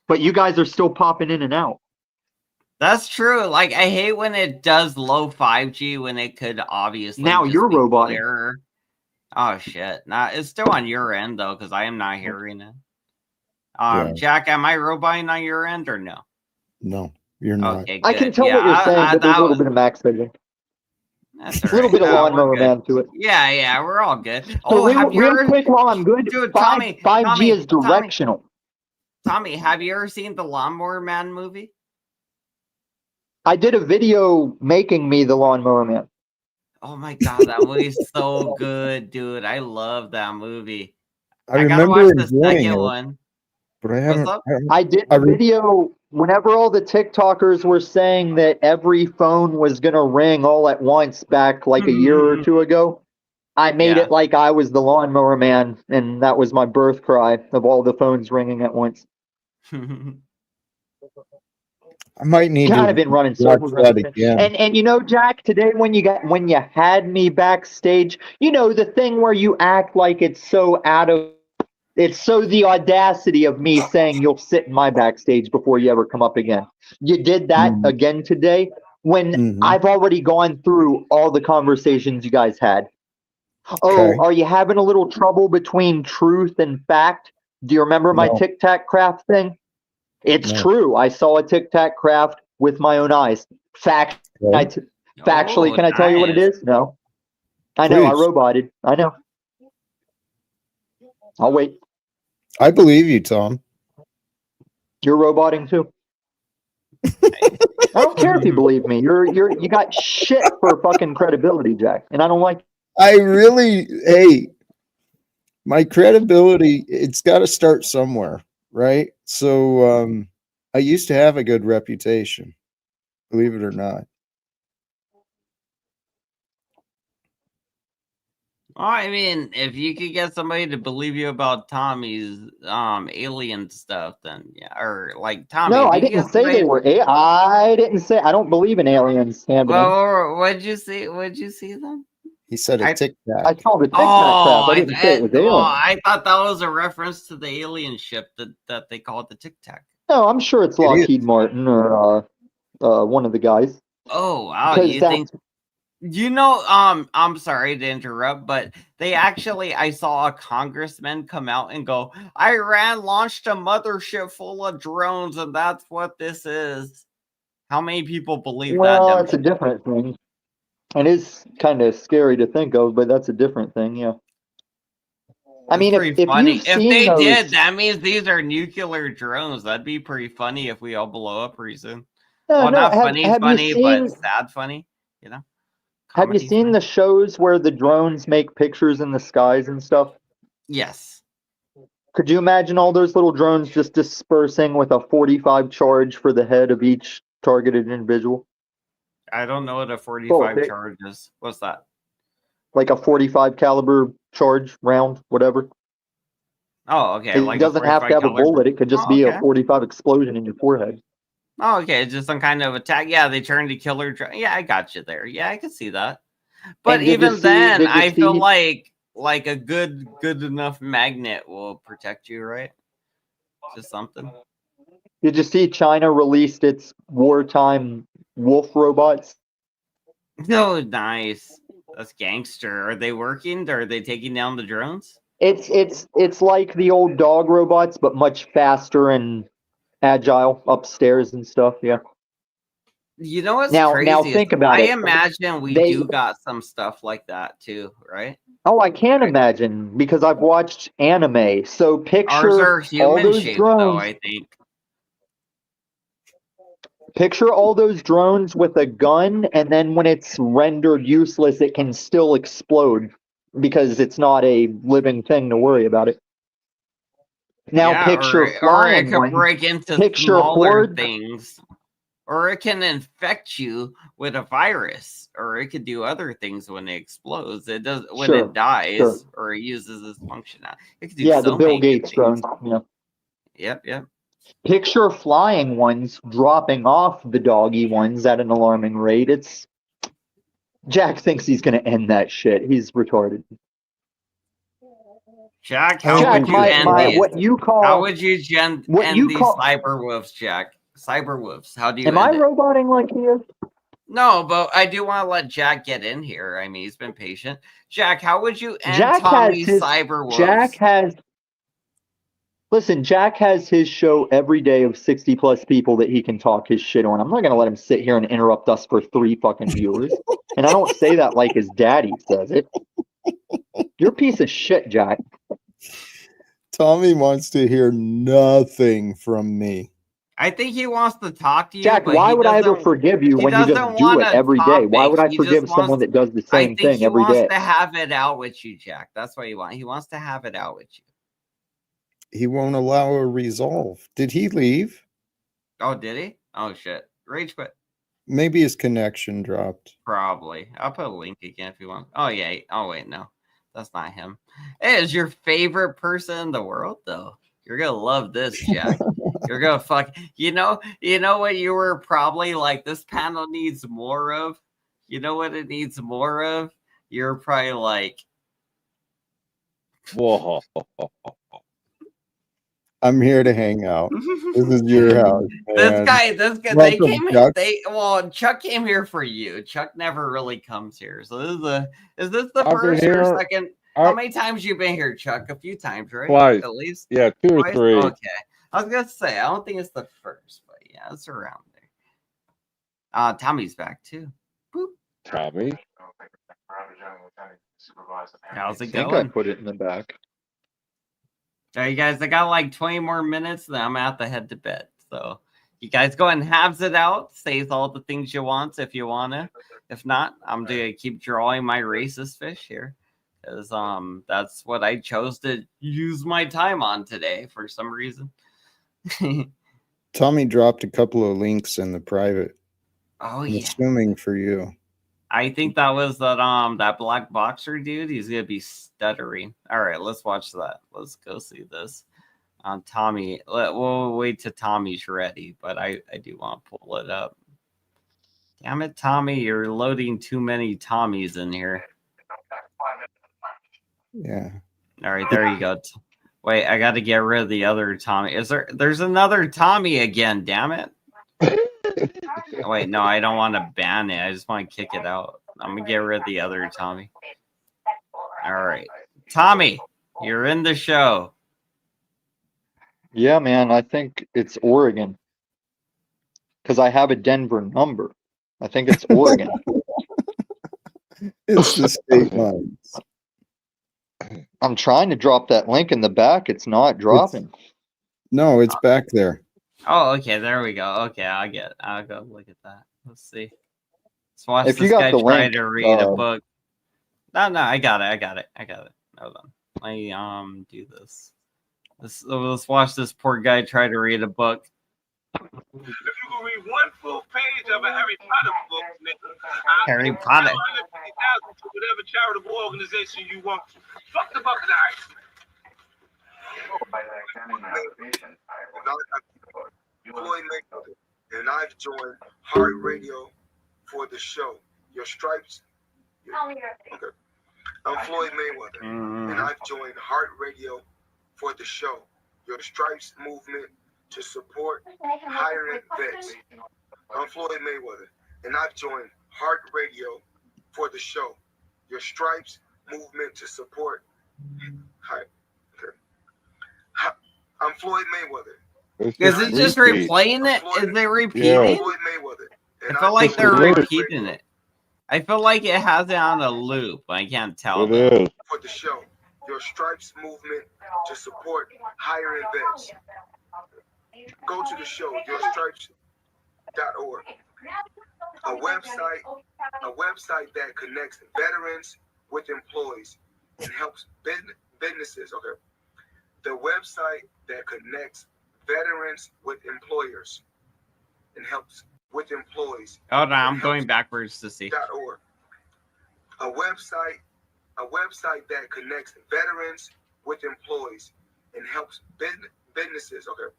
But you guys are still popping in and out. That's true. Like, I hate when it does low 5G when it could obviously Now just you're be roboting. clearer. Oh shit! Nah, it's still on your end though, because I am not hearing it. Yeah. Jack, am I roboting on your end or no? No, you're not. Okay, good. I can tell yeah, what you're saying, but there's a little was, bit of max vision. That's A all little right. bit of We're lawnmower good. man to it. Yeah, we're all good. So Oh, have you real ever, quick while I'm good, dude, 5G is directional. Tommy, have you ever seen the Lawnmower Man movie? I did a video making me the lawnmower man. Oh my god, that movie's so good, dude. I love that movie. I gotta remember watch the enjoying second it, one. but I haven't. up? I did a video whenever all the TikTokers were saying that every phone was going to ring all at once back like a year or two ago. I made it like I was the lawnmower man, and that was my birth cry of all the phones ringing at once. I might need Kind to of been running watch circles. that again. And you know, Jack, today when you had me backstage, you know, the thing where you act like it's so the audacity of me saying you'll sit in my backstage before you ever come up again. You did that again today when I've already gone through all the conversations you guys had. Oh, are you having a little trouble between truth and fact? Do you remember my Tic Tac craft thing? It's true. I saw a Tic Tac craft with my own eyes. Factually, can I tell you what it is? No. I know, I roboted. I know. I'll wait. I believe you, Tom. You're roboting too. I don't care if you believe me. You got shit for fucking credibility, Jack, and I don't like. Hey, my credibility, it's got to start somewhere, right? So I used to have a good reputation, believe it or not. Well, I mean, if you could get somebody to believe you about Tommy's alien stuff, then yeah, or like Tommy. No, I didn't say they were. I didn't say. I don't believe in aliens. Well, what'd you see? What'd you see then? He said a Tic Tac. I saw the Tic Tac crap. I didn't say it was alien. I thought that was a reference to the alien ship that they call it the Tic Tac. No, I'm sure it's Lockheed Martin or one of the guys. Oh wow, you think? You know, I'm sorry to interrupt, but I saw a congressman come out and go, Iran launched a mothership full of drones, and that's what this is. How many people believe that? Well, that's a different thing. It is kind of scary to think of, but that's a different thing, yeah. I mean, if funny. If they did, that means these are nuclear drones. That'd be pretty funny if we all blow up pretty soon. Well, not funny, but sad funny, you know? Have you seen the shows where the drones make pictures in the skies and stuff? Yes. Could you imagine all those little drones just dispersing with a 45 charge for the head of each targeted individual? I don't know what a 45 charge is. What's that? Like a 45 caliber charge round, whatever. Oh, okay. It doesn't have to have a bullet. It could just be a 45 explosion in your forehead. Oh, okay. It's just some kind of attack. Yeah, they turn to killer. Yeah, I got you there. Yeah, I can see that. But even then, I feel like a good enough magnet will protect you, right? Just something. Did you see China released its wartime wolf robots? Oh, nice. That's gangster. Are they working? Are they taking down the drones? It's like the old dog robots, but much faster and agile upstairs and stuff. Yeah. You know what's crazy? Now think about it. I imagine we do got some stuff like that too, right? Oh, I can imagine because I've watched anime. So picture ours are human all those shaped, drones. though, I think. Picture all those drones with a gun, and then when it's rendered useless, it can still explode because it's not a living thing to worry about it. Now picture flying or it can break into smaller things, or it can infect you with a virus, or it could do other things when it explodes. It does when it dies or it uses its function. It could do the Bill Gates drones. Yeah. Yep. Picture flying ones dropping off the doggy ones at an alarming rate. Jack thinks he's going to end that shit. He's retarded. Jack, I how mean, would you end these? what you call How would you what end you these call cyber wolves, Jack? Cyber wolves. How do you Am I end it? roboting like he is? No, but I do want to let Jack get in here. I mean, he's been patient. Jack, how would you end Jack Tommy's has his cyber wolves? Jack has his show every day of 60 plus people that he can talk his shit on. I'm not gonna let him sit here and interrupt us for 3 fucking viewers. And I don't say that like his daddy says it. You're a piece of shit, Jack. Tommy wants to hear nothing from me. I think he wants to talk to you. Jack, but why he would I ever doesn't- forgive you he when you just doesn't do want it a every day? Why topic. would I He forgive just wants- someone that does the I same think thing he every wants day? to have it out with you, Jack. That's what he wants. He wants to have it out with you. He won't allow a resolve. Did he leave? Oh, did he? Oh shit! Rage quit. Maybe his connection dropped. Probably. I'll put a link again if you want. Oh yeah. Oh wait, no, that's not him. It is your favorite person in the world, though. You're gonna love this, Jack. You're gonna fuck. You know what you were probably like. This panel needs more of. You know what it needs more of? You're probably like, Whoa. I'm here to hang out. This is your house, man. This guy, Welcome, Chuck. Chuck came here for you. Chuck never really comes here. So is this the I've been first or here- second? How many times you been here, Chuck? A few times, right? Twice. At least. Yeah, 2 or Twice? 3. Okay. I was gonna say, I don't think it's the first, but yeah, it's around there. Tommy's back too. Boop. Tommy. How's I it think I going? put it in the back. All right, you guys, I got like 20 more minutes, then I'm out to head to bed. So you guys go and halves it out, say all the things you want if you wanna. If not, I'm gonna keep drawing my racist fish here. Because that's what I chose to use my time on today for some reason. Tommy dropped a couple of links in the private. Oh I'm yeah. assuming for you. I think that was that black boxer dude. He's gonna be stuttering. All right, let's watch that. Let's go see this. Tommy, we'll wait till Tommy's ready, but I do want to pull it up. Damn it, Tommy, you're loading too many Tommies in here. Yeah. All right, there you go. Wait, I got to get rid of the other Tommy. There's another Tommy again, damn it. Wait, no, I don't want to ban it. I just want to kick it out. I'm going to get rid of the other Tommy. All right. Tommy, you're in the show. Yeah, man, I think it's Oregon. Because I have a Denver number. I think it's Oregon. It's the state lines. I'm trying to drop that link in the back. It's not dropping. No, it's back there. Oh, okay, there we go. Okay, I'll go look at that. Let's see. Let's watch If you this got guy the try link, to read a book. No, I got it. Hold on. Let me do this. Let's watch this poor guy try to read a book. If you can read one full page of a Harry Potter book, nigga, Harry Potter. $250,000 to whatever charitable organization you want. Fuck the bucket of ice. Floyd Mayweather, and I've joined Heart Radio for the show. Your stripes. Okay. I'm Floyd Mayweather, and I've joined Heart Radio for the show. Your stripes movement to support hiring vets. I'm Floyd Mayweather, and I've joined Heart Radio for the show. Your stripes movement to support. I'm Floyd Mayweather. Is it just replaying it? Is it repeating? Yeah. Floyd Mayweather. I feel like they're It's repeating it. I feel like it has it on a loop. I can't tell. It though. is. For the show, your stripes movement to support hiring vets. Go to the show, yourstripes.org. A website that connects veterans with employees and helps businesses. Okay. The website that connects veterans with employers and helps with employees. Hold on, I'm going backwards to see. .org. A website that connects veterans with employees and helps businesses. Okay.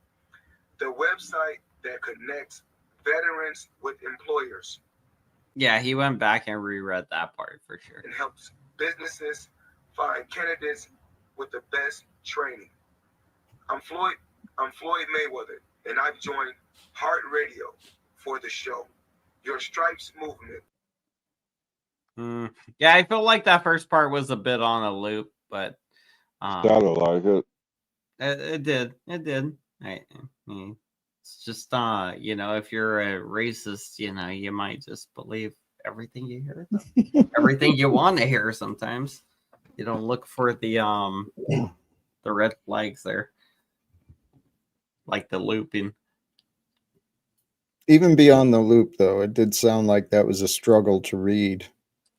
The website that connects veterans with employers Yeah, he went back and reread that part for sure. And helps businesses find candidates with the best training. I'm Floyd Mayweather, and I've joined Heart Radio for the show. Your Stripes movement. Yeah, I feel like that first part was a bit on a loop, but sounded like it. It did. It's just if you're a racist, you might just believe everything you hear, everything you want to hear. Sometimes you don't look for the red flags there, like the looping. Even beyond the loop, though, it did sound like that was a struggle to read.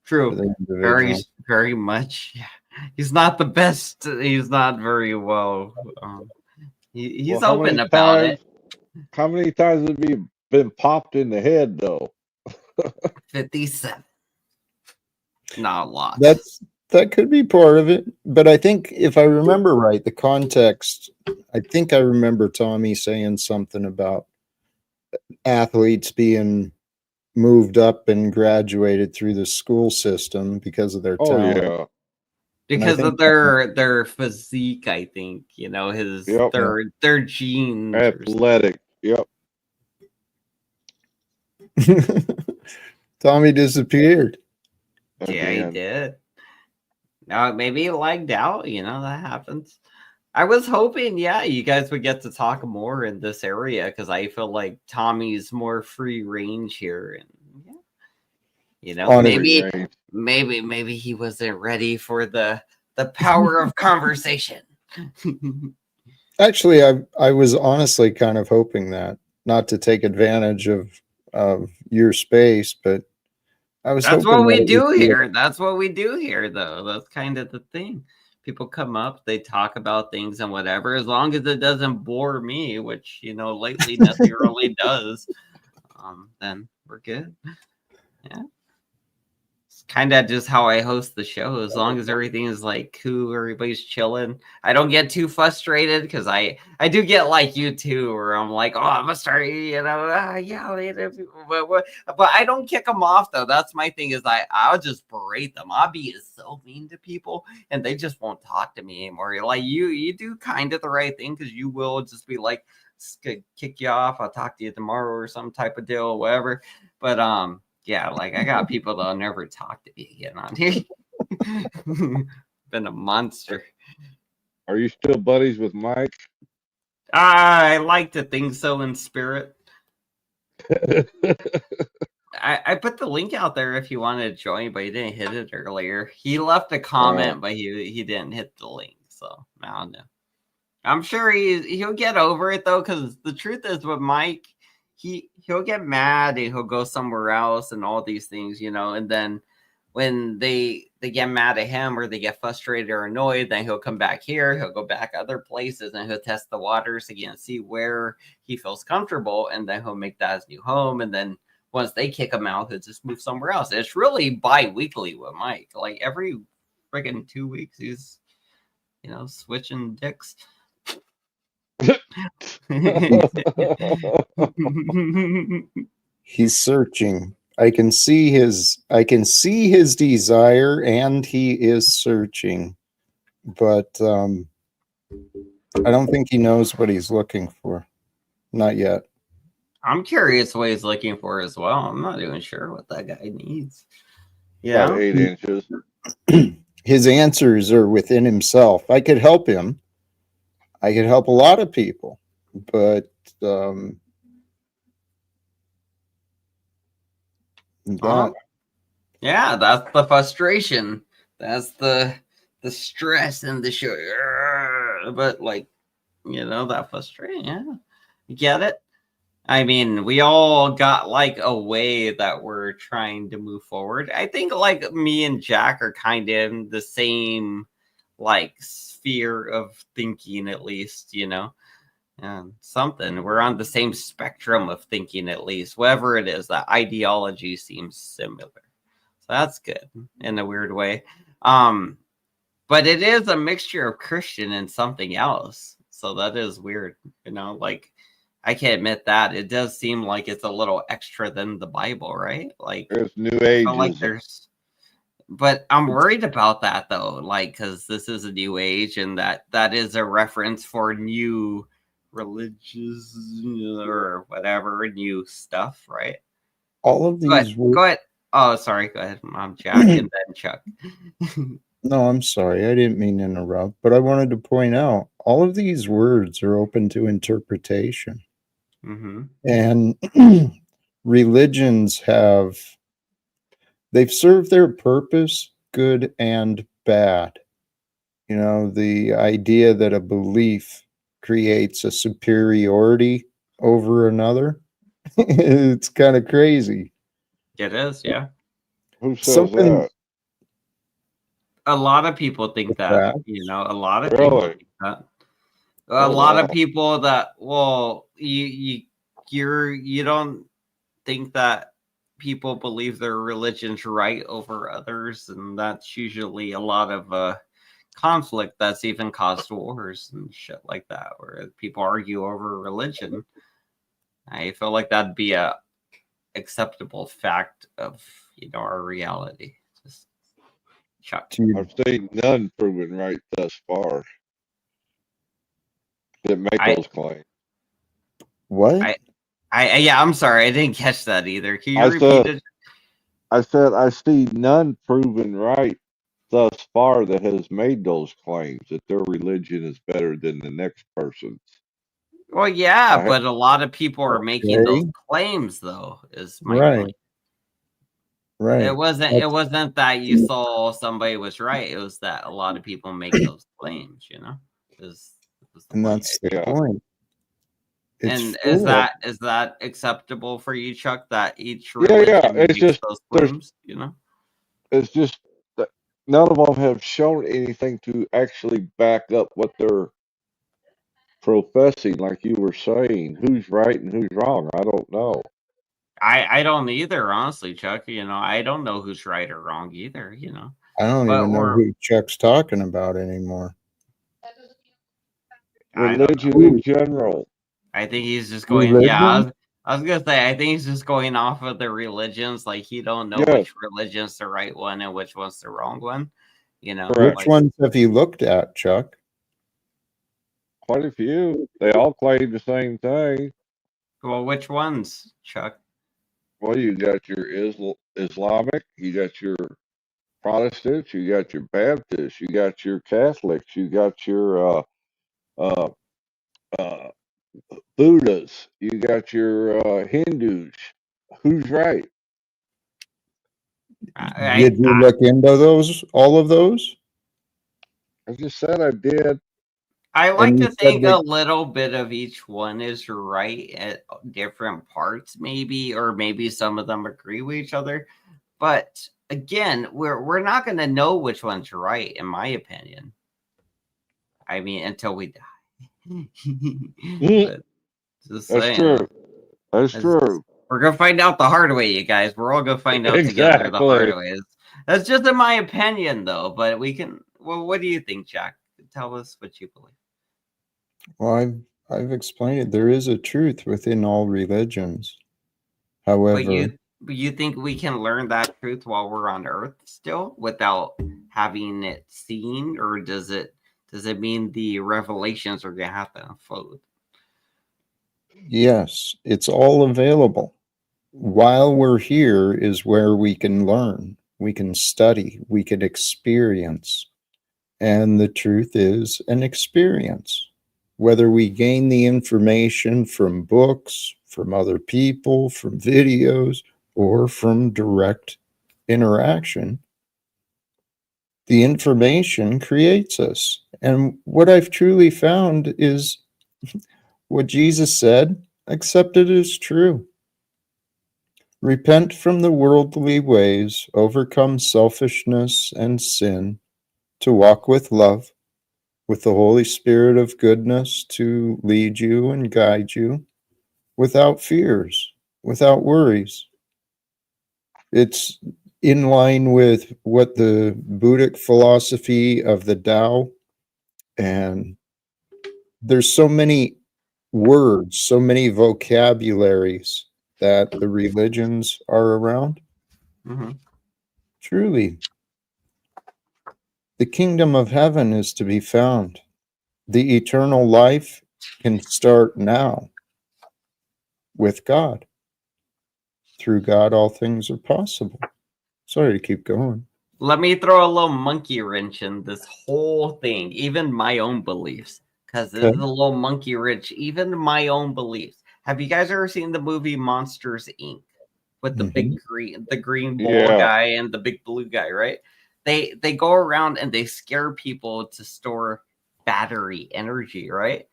True, very much. Yeah. He's not the best. He's not very well. He's open about it. How many times have you been popped in the head, though? 57. Not a lot. That could be part of it. But I think if I remember right, the context, I think I remember Tommy saying something about athletes being moved up and graduated through the school system because of their talent. Yeah. Because of their physique, I think, their genes. Athletic. Yep. Tommy disappeared. Yeah, he did. Now maybe he lagged out, that happens. I was hoping, you guys would get to talk more in this area because I feel like Tommy's more free range here, and maybe he wasn't ready for the power of conversation. Actually, I was honestly kind of hoping that, not to take advantage of your space, but I was. That's what we do here. That's what we do here, though. That's kind of the thing. People come up, they talk about things and whatever, as long as it doesn't bore me, which lately nothing really does. Then we're good. Yeah. It's kind of just how I host the show. As long as everything is like cool, everybody's chilling. I don't get too frustrated because I do get like you too, where I'm like, oh, I'm gonna start, but I don't kick them off though. That's my thing is I'll just berate them. I'll be so mean to people and they just won't talk to me anymore. Like you do kind of the right thing because you will just be like, kick you off. I'll talk to you tomorrow or some type of deal or whatever. But yeah, like I got people that'll never talk to me again on here. Been a monster. Are you still buddies with Mike? I like to think so in spirit. I put the link out there if you wanted to join, but he didn't hit it earlier. He left a comment, but he didn't hit the link. So I don't know. I'm sure he'll get over it though, because the truth is with Mike, he'll get mad and he'll go somewhere else and all these things, and then when they get mad at him or they get frustrated or annoyed, then he'll come back here, he'll go back other places and he'll test the waters again, see where he feels comfortable, and then he'll make that his new home. And then once they kick him out, he'll just move somewhere else. It's really bi-weekly with Mike. Like every friggin' 2 weeks he's switching dicks. He's searching. I can see his desire, and he is searching, but I don't think he knows what he's looking for. Not yet. I'm curious what he's looking for as well. I'm not even sure what that guy needs. About 8 inches. His answers are within himself. I could help him. I could help a lot of people, but yeah, that's the frustration. That's the stress and the show. But that frustration. Yeah, you get it. I mean, we all got like a way that we're trying to move forward. I think like me and Jack are kind of in the same like sphere of thinking, at least, and something. We're on the same spectrum of thinking, at least, whatever it is. That ideology seems similar, so that's good in a weird way. But it is a mixture of Christian and something else, so that is weird. Like I can't admit that. It does seem like it's a little extra than the Bible, right? Like, There's New I feel like Ageism. there's, but I'm worried about that though, like, because this is a new age, and that is a reference for new religious or whatever new stuff, right? All of these Go ahead. Oh, sorry. Go ahead, Mom, Jack, and then Chuck. No, I'm sorry. I didn't mean to interrupt, but I wanted to point out all of these words are open to interpretation. Mm-hmm. And religions they've served their purpose, good and bad. You know, the idea that a belief creates a superiority over another, it's kind of crazy. It is, yeah. Who says Something that? A lot of people think with that, you know, a lot of people Really? think that. A Oh, lot wow. of people that, well, you don't think that people believe their religion's right over others, and that's usually a lot of conflict that's even caused wars and shit like that, where people argue over religion. I feel like that'd be a acceptable fact of, you know, our reality. Just Chuck. I've seen none proven right thus far that make I- those claims. what? Yeah, I'm sorry, I didn't catch that either. Can you I repeat said- it? I said I see none proven right thus far that has made those claims that their religion is better than the next person's. Well, yeah, I- but a lot of people are making those Okay. claims, though. Is my Right. point. Right. It wasn't that you saw somebody was right. It was that a lot of people make those claims. You know, was the And point. that's the Yeah. point. It's And full of- is that acceptable for you, Chuck? That each Yeah, religion it's makes just- those there's- claims. You know. It's just that none of them have shown anything to actually back up what they're professing, like you were saying. Who's right and who's wrong? I don't know. I don't either, honestly, Chuck. You know, I don't know who's right or wrong either. You know. I don't But even know we're- who Chuck's talking about anymore. I don't Religion in general. I think he's just going. Yeah, Religion? I was gonna say. I think he's just going off of the religions. Like he don't know Yes. which religion's the right one and which one's the wrong one. You know, Correct. Which ones have you looked at, Chuck? Quite a few. They all claim the same thing. Well, which ones, Chuck? Well, you got your Islamic, you got your Protestants, you got your Baptists, you got your Catholics, you got your Buddhas, you got your Hindus. Who's right? Did you look into those? All of those? I just said I did. I like And to you said think that- a little bit of each one is right at different parts, maybe, or maybe some of them agree with each other. But again, we're not going to know which one's right, in my opinion. I mean, until we die. But just That's saying. true. That's It's- true. We're gonna find out the hard way, you guys. We're all gonna find out together the hard Exactly. way. That's just in my opinion, though. But we can. Well, what do you think, Jack? Tell us what you believe. Well, I've explained it. There is a truth within all religions. However, But you think we can learn that truth while we're on Earth still, without having it seen, or does it mean the revelations are gonna have to unfold? yes, it's all available. While we're here is where we can learn, we can study, we can experience. And the truth is an experience. Whether we gain the information from books, from other people, from videos, or from direct interaction, the information creates us. And what I've truly found is what Jesus said, accept it as true. Repent from the worldly ways, overcome selfishness and sin, to walk with love, with the Holy Spirit of goodness to lead you and guide you, without fears, without worries. It's in line with what the Buddhic philosophy of the Tao, and there's so many words, so many vocabularies that the religions are around. Mm-hmm. Truly, the kingdom of heaven is to be found. The eternal life can start now with God. Through God, all things are possible. Sorry to keep going. Let me throw a little monkey wrench in this whole thing, even my own beliefs, because this is a little monkey wrench, even my own beliefs. Have you guys ever seen the movie Monsters Inc. with the big green bull guy and the big blue guy, right? They go around and they scare people to store battery energy, right?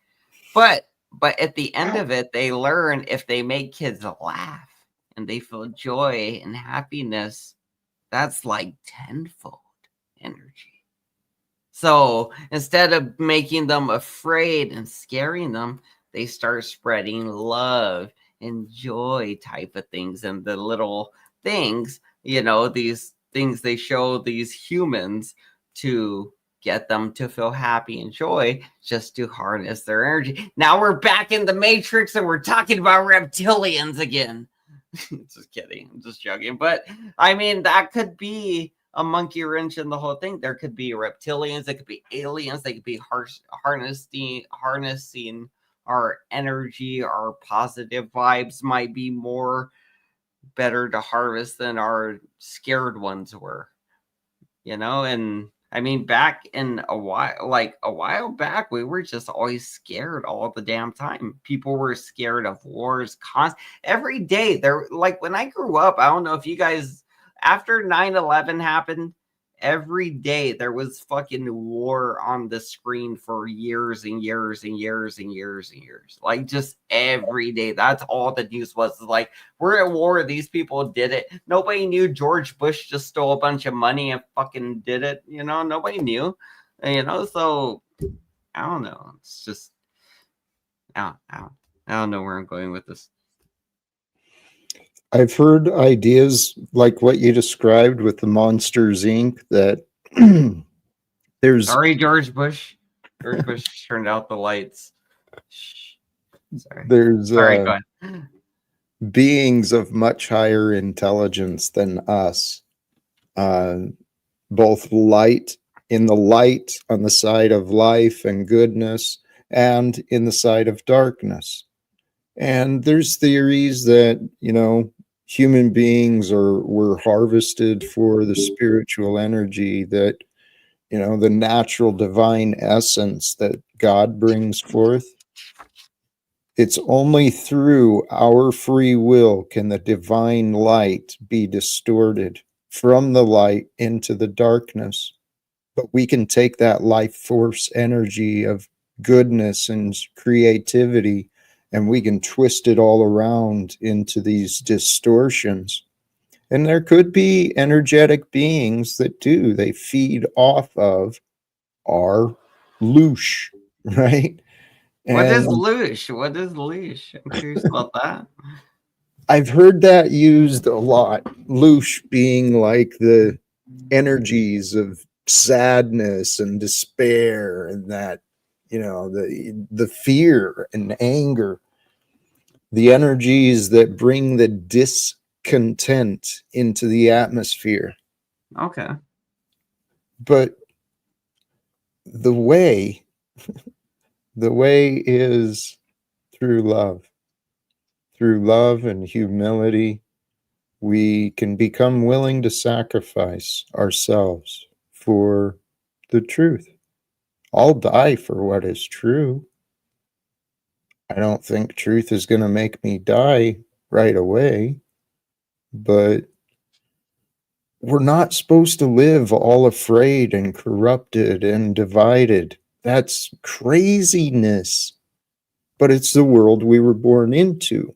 But at the end of it, they learn if they make kids laugh and they feel joy and happiness, that's like tenfold energy. So instead of making them afraid and scaring them, they start spreading love and joy type of things. And the little things, these things they show these humans to get them to feel happy and joy, just to harness their energy. Now we're back in the Matrix and we're talking about reptilians again. Just kidding. I'm just joking. But I mean, that could be a monkey wrench in the whole thing. There could be reptilians, there could be aliens, they could be harnessing our energy, our positive vibes might be more better to harvest than our scared ones were. And I mean, back in a while back, we were just always scared all the damn time. People were scared of wars every day. There, like when I grew up, I don't know if you guys, after 9/11 happened, every day there was fucking war on the screen for years and years and years and years and years. Like just every day. That's all the news was. Like, we're at war. These people did it. Nobody knew George Bush just stole a bunch of money and fucking did it. Nobody knew. So I don't know. It's just I don't know where I'm going with this. I've heard ideas like what you described with the Monsters Inc. that there's... Sorry, George Bush. George Bush turned out the lights. Sorry. There's Sorry, go ahead. Beings of much higher intelligence than us, both light on the side of life and goodness, and in the side of darkness. And there's theories that, human beings were harvested for the spiritual energy that, the natural divine essence that God brings forth. It's only through our free will can the divine light be distorted from the light into the darkness. But we can take that life force energy of goodness and creativity, and we can twist it all around into these distortions. And there could be energetic beings that do. They feed off of our loosh, right? What is loosh? I'm curious about that. I've heard that used a lot. Loosh being like the energies of sadness and despair, and that, the fear and anger, the energies that bring the discontent into the atmosphere. Okay. But the way is through love. Through love and humility, we can become willing to sacrifice ourselves for the truth. I'll die for what is true. I don't think truth is going to make me die right away, but we're not supposed to live all afraid and corrupted and divided. That's craziness. But it's the world we were born into.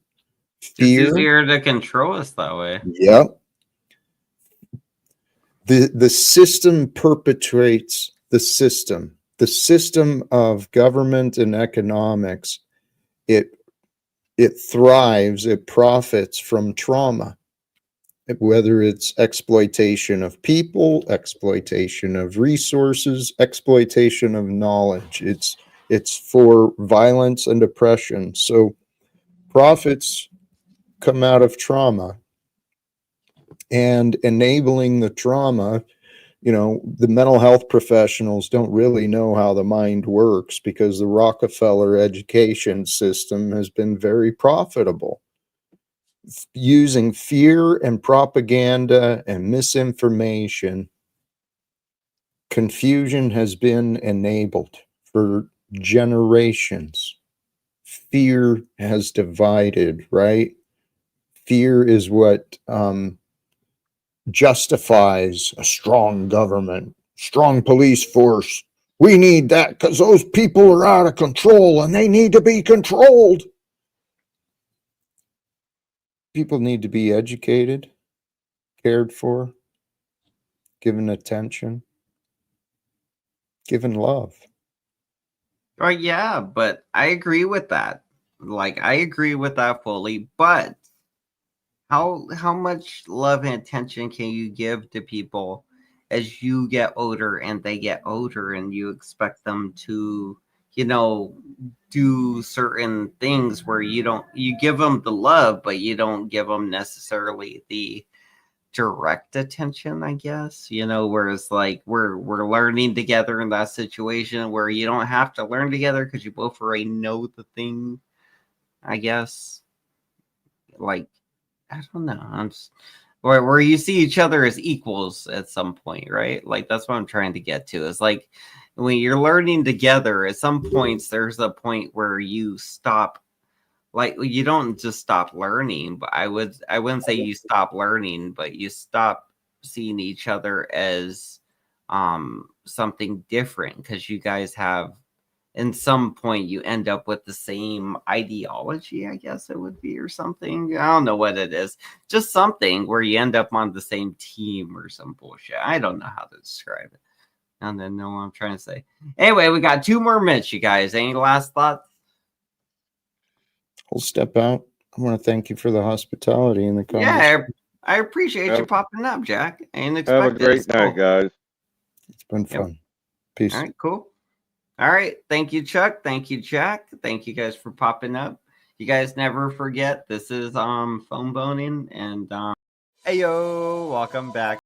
Fear. It's easier to control us that way. Yep. The system perpetuates the system. The system of government and economics, it thrives, it profits from trauma. Whether it's exploitation of people, exploitation of resources, exploitation of knowledge, it's It's for violence and oppression. So profits come out of trauma, and enabling the trauma. The mental health professionals don't really know how the mind works because the Rockefeller education system has been very profitable. Using fear and propaganda and misinformation, confusion has been enabled for generations. Fear has divided, right? Fear is what justifies a strong government, strong police force. We need that because those people are out of control and they need to be controlled. People need to be educated, cared for, given attention, given love. Right, yeah, but I agree with that. Like, I agree with that fully, but how much love and attention can you give to people as you get older and they get older and you expect them to, do certain things where you give them the love, but you don't give them necessarily the direct attention, I guess. Whereas like we're learning together in that situation where you don't have to learn together because you both already know the thing, I guess. Like, I don't know. I'm just, where you see each other as equals at some point, right? Like that's what I'm trying to get to. Is like when you're learning together, at some points there's a point where you stop. Like you don't just stop learning, but I wouldn't say you stop learning, but you stop seeing each other as something different because you guys have, in some point you end up with the same ideology, I guess it would be, or something. I don't know what it is. Just something where you end up on the same team or some bullshit. I don't know how to describe it. I don't know what I'm trying to say. Anyway, we got 2 more minutes, you guys. Any last thoughts? I'll step out. I want to thank you for the hospitality and the conversation. Yeah, I appreciate you popping up, Jack. I didn't Have expect a great night, guys. It's been fun. Peace. All right, cool. All right. Thank you, Chuck. Thank you, Jack. Thank you guys for popping up. You guys never forget, this is phone boning, and hey yo, welcome back.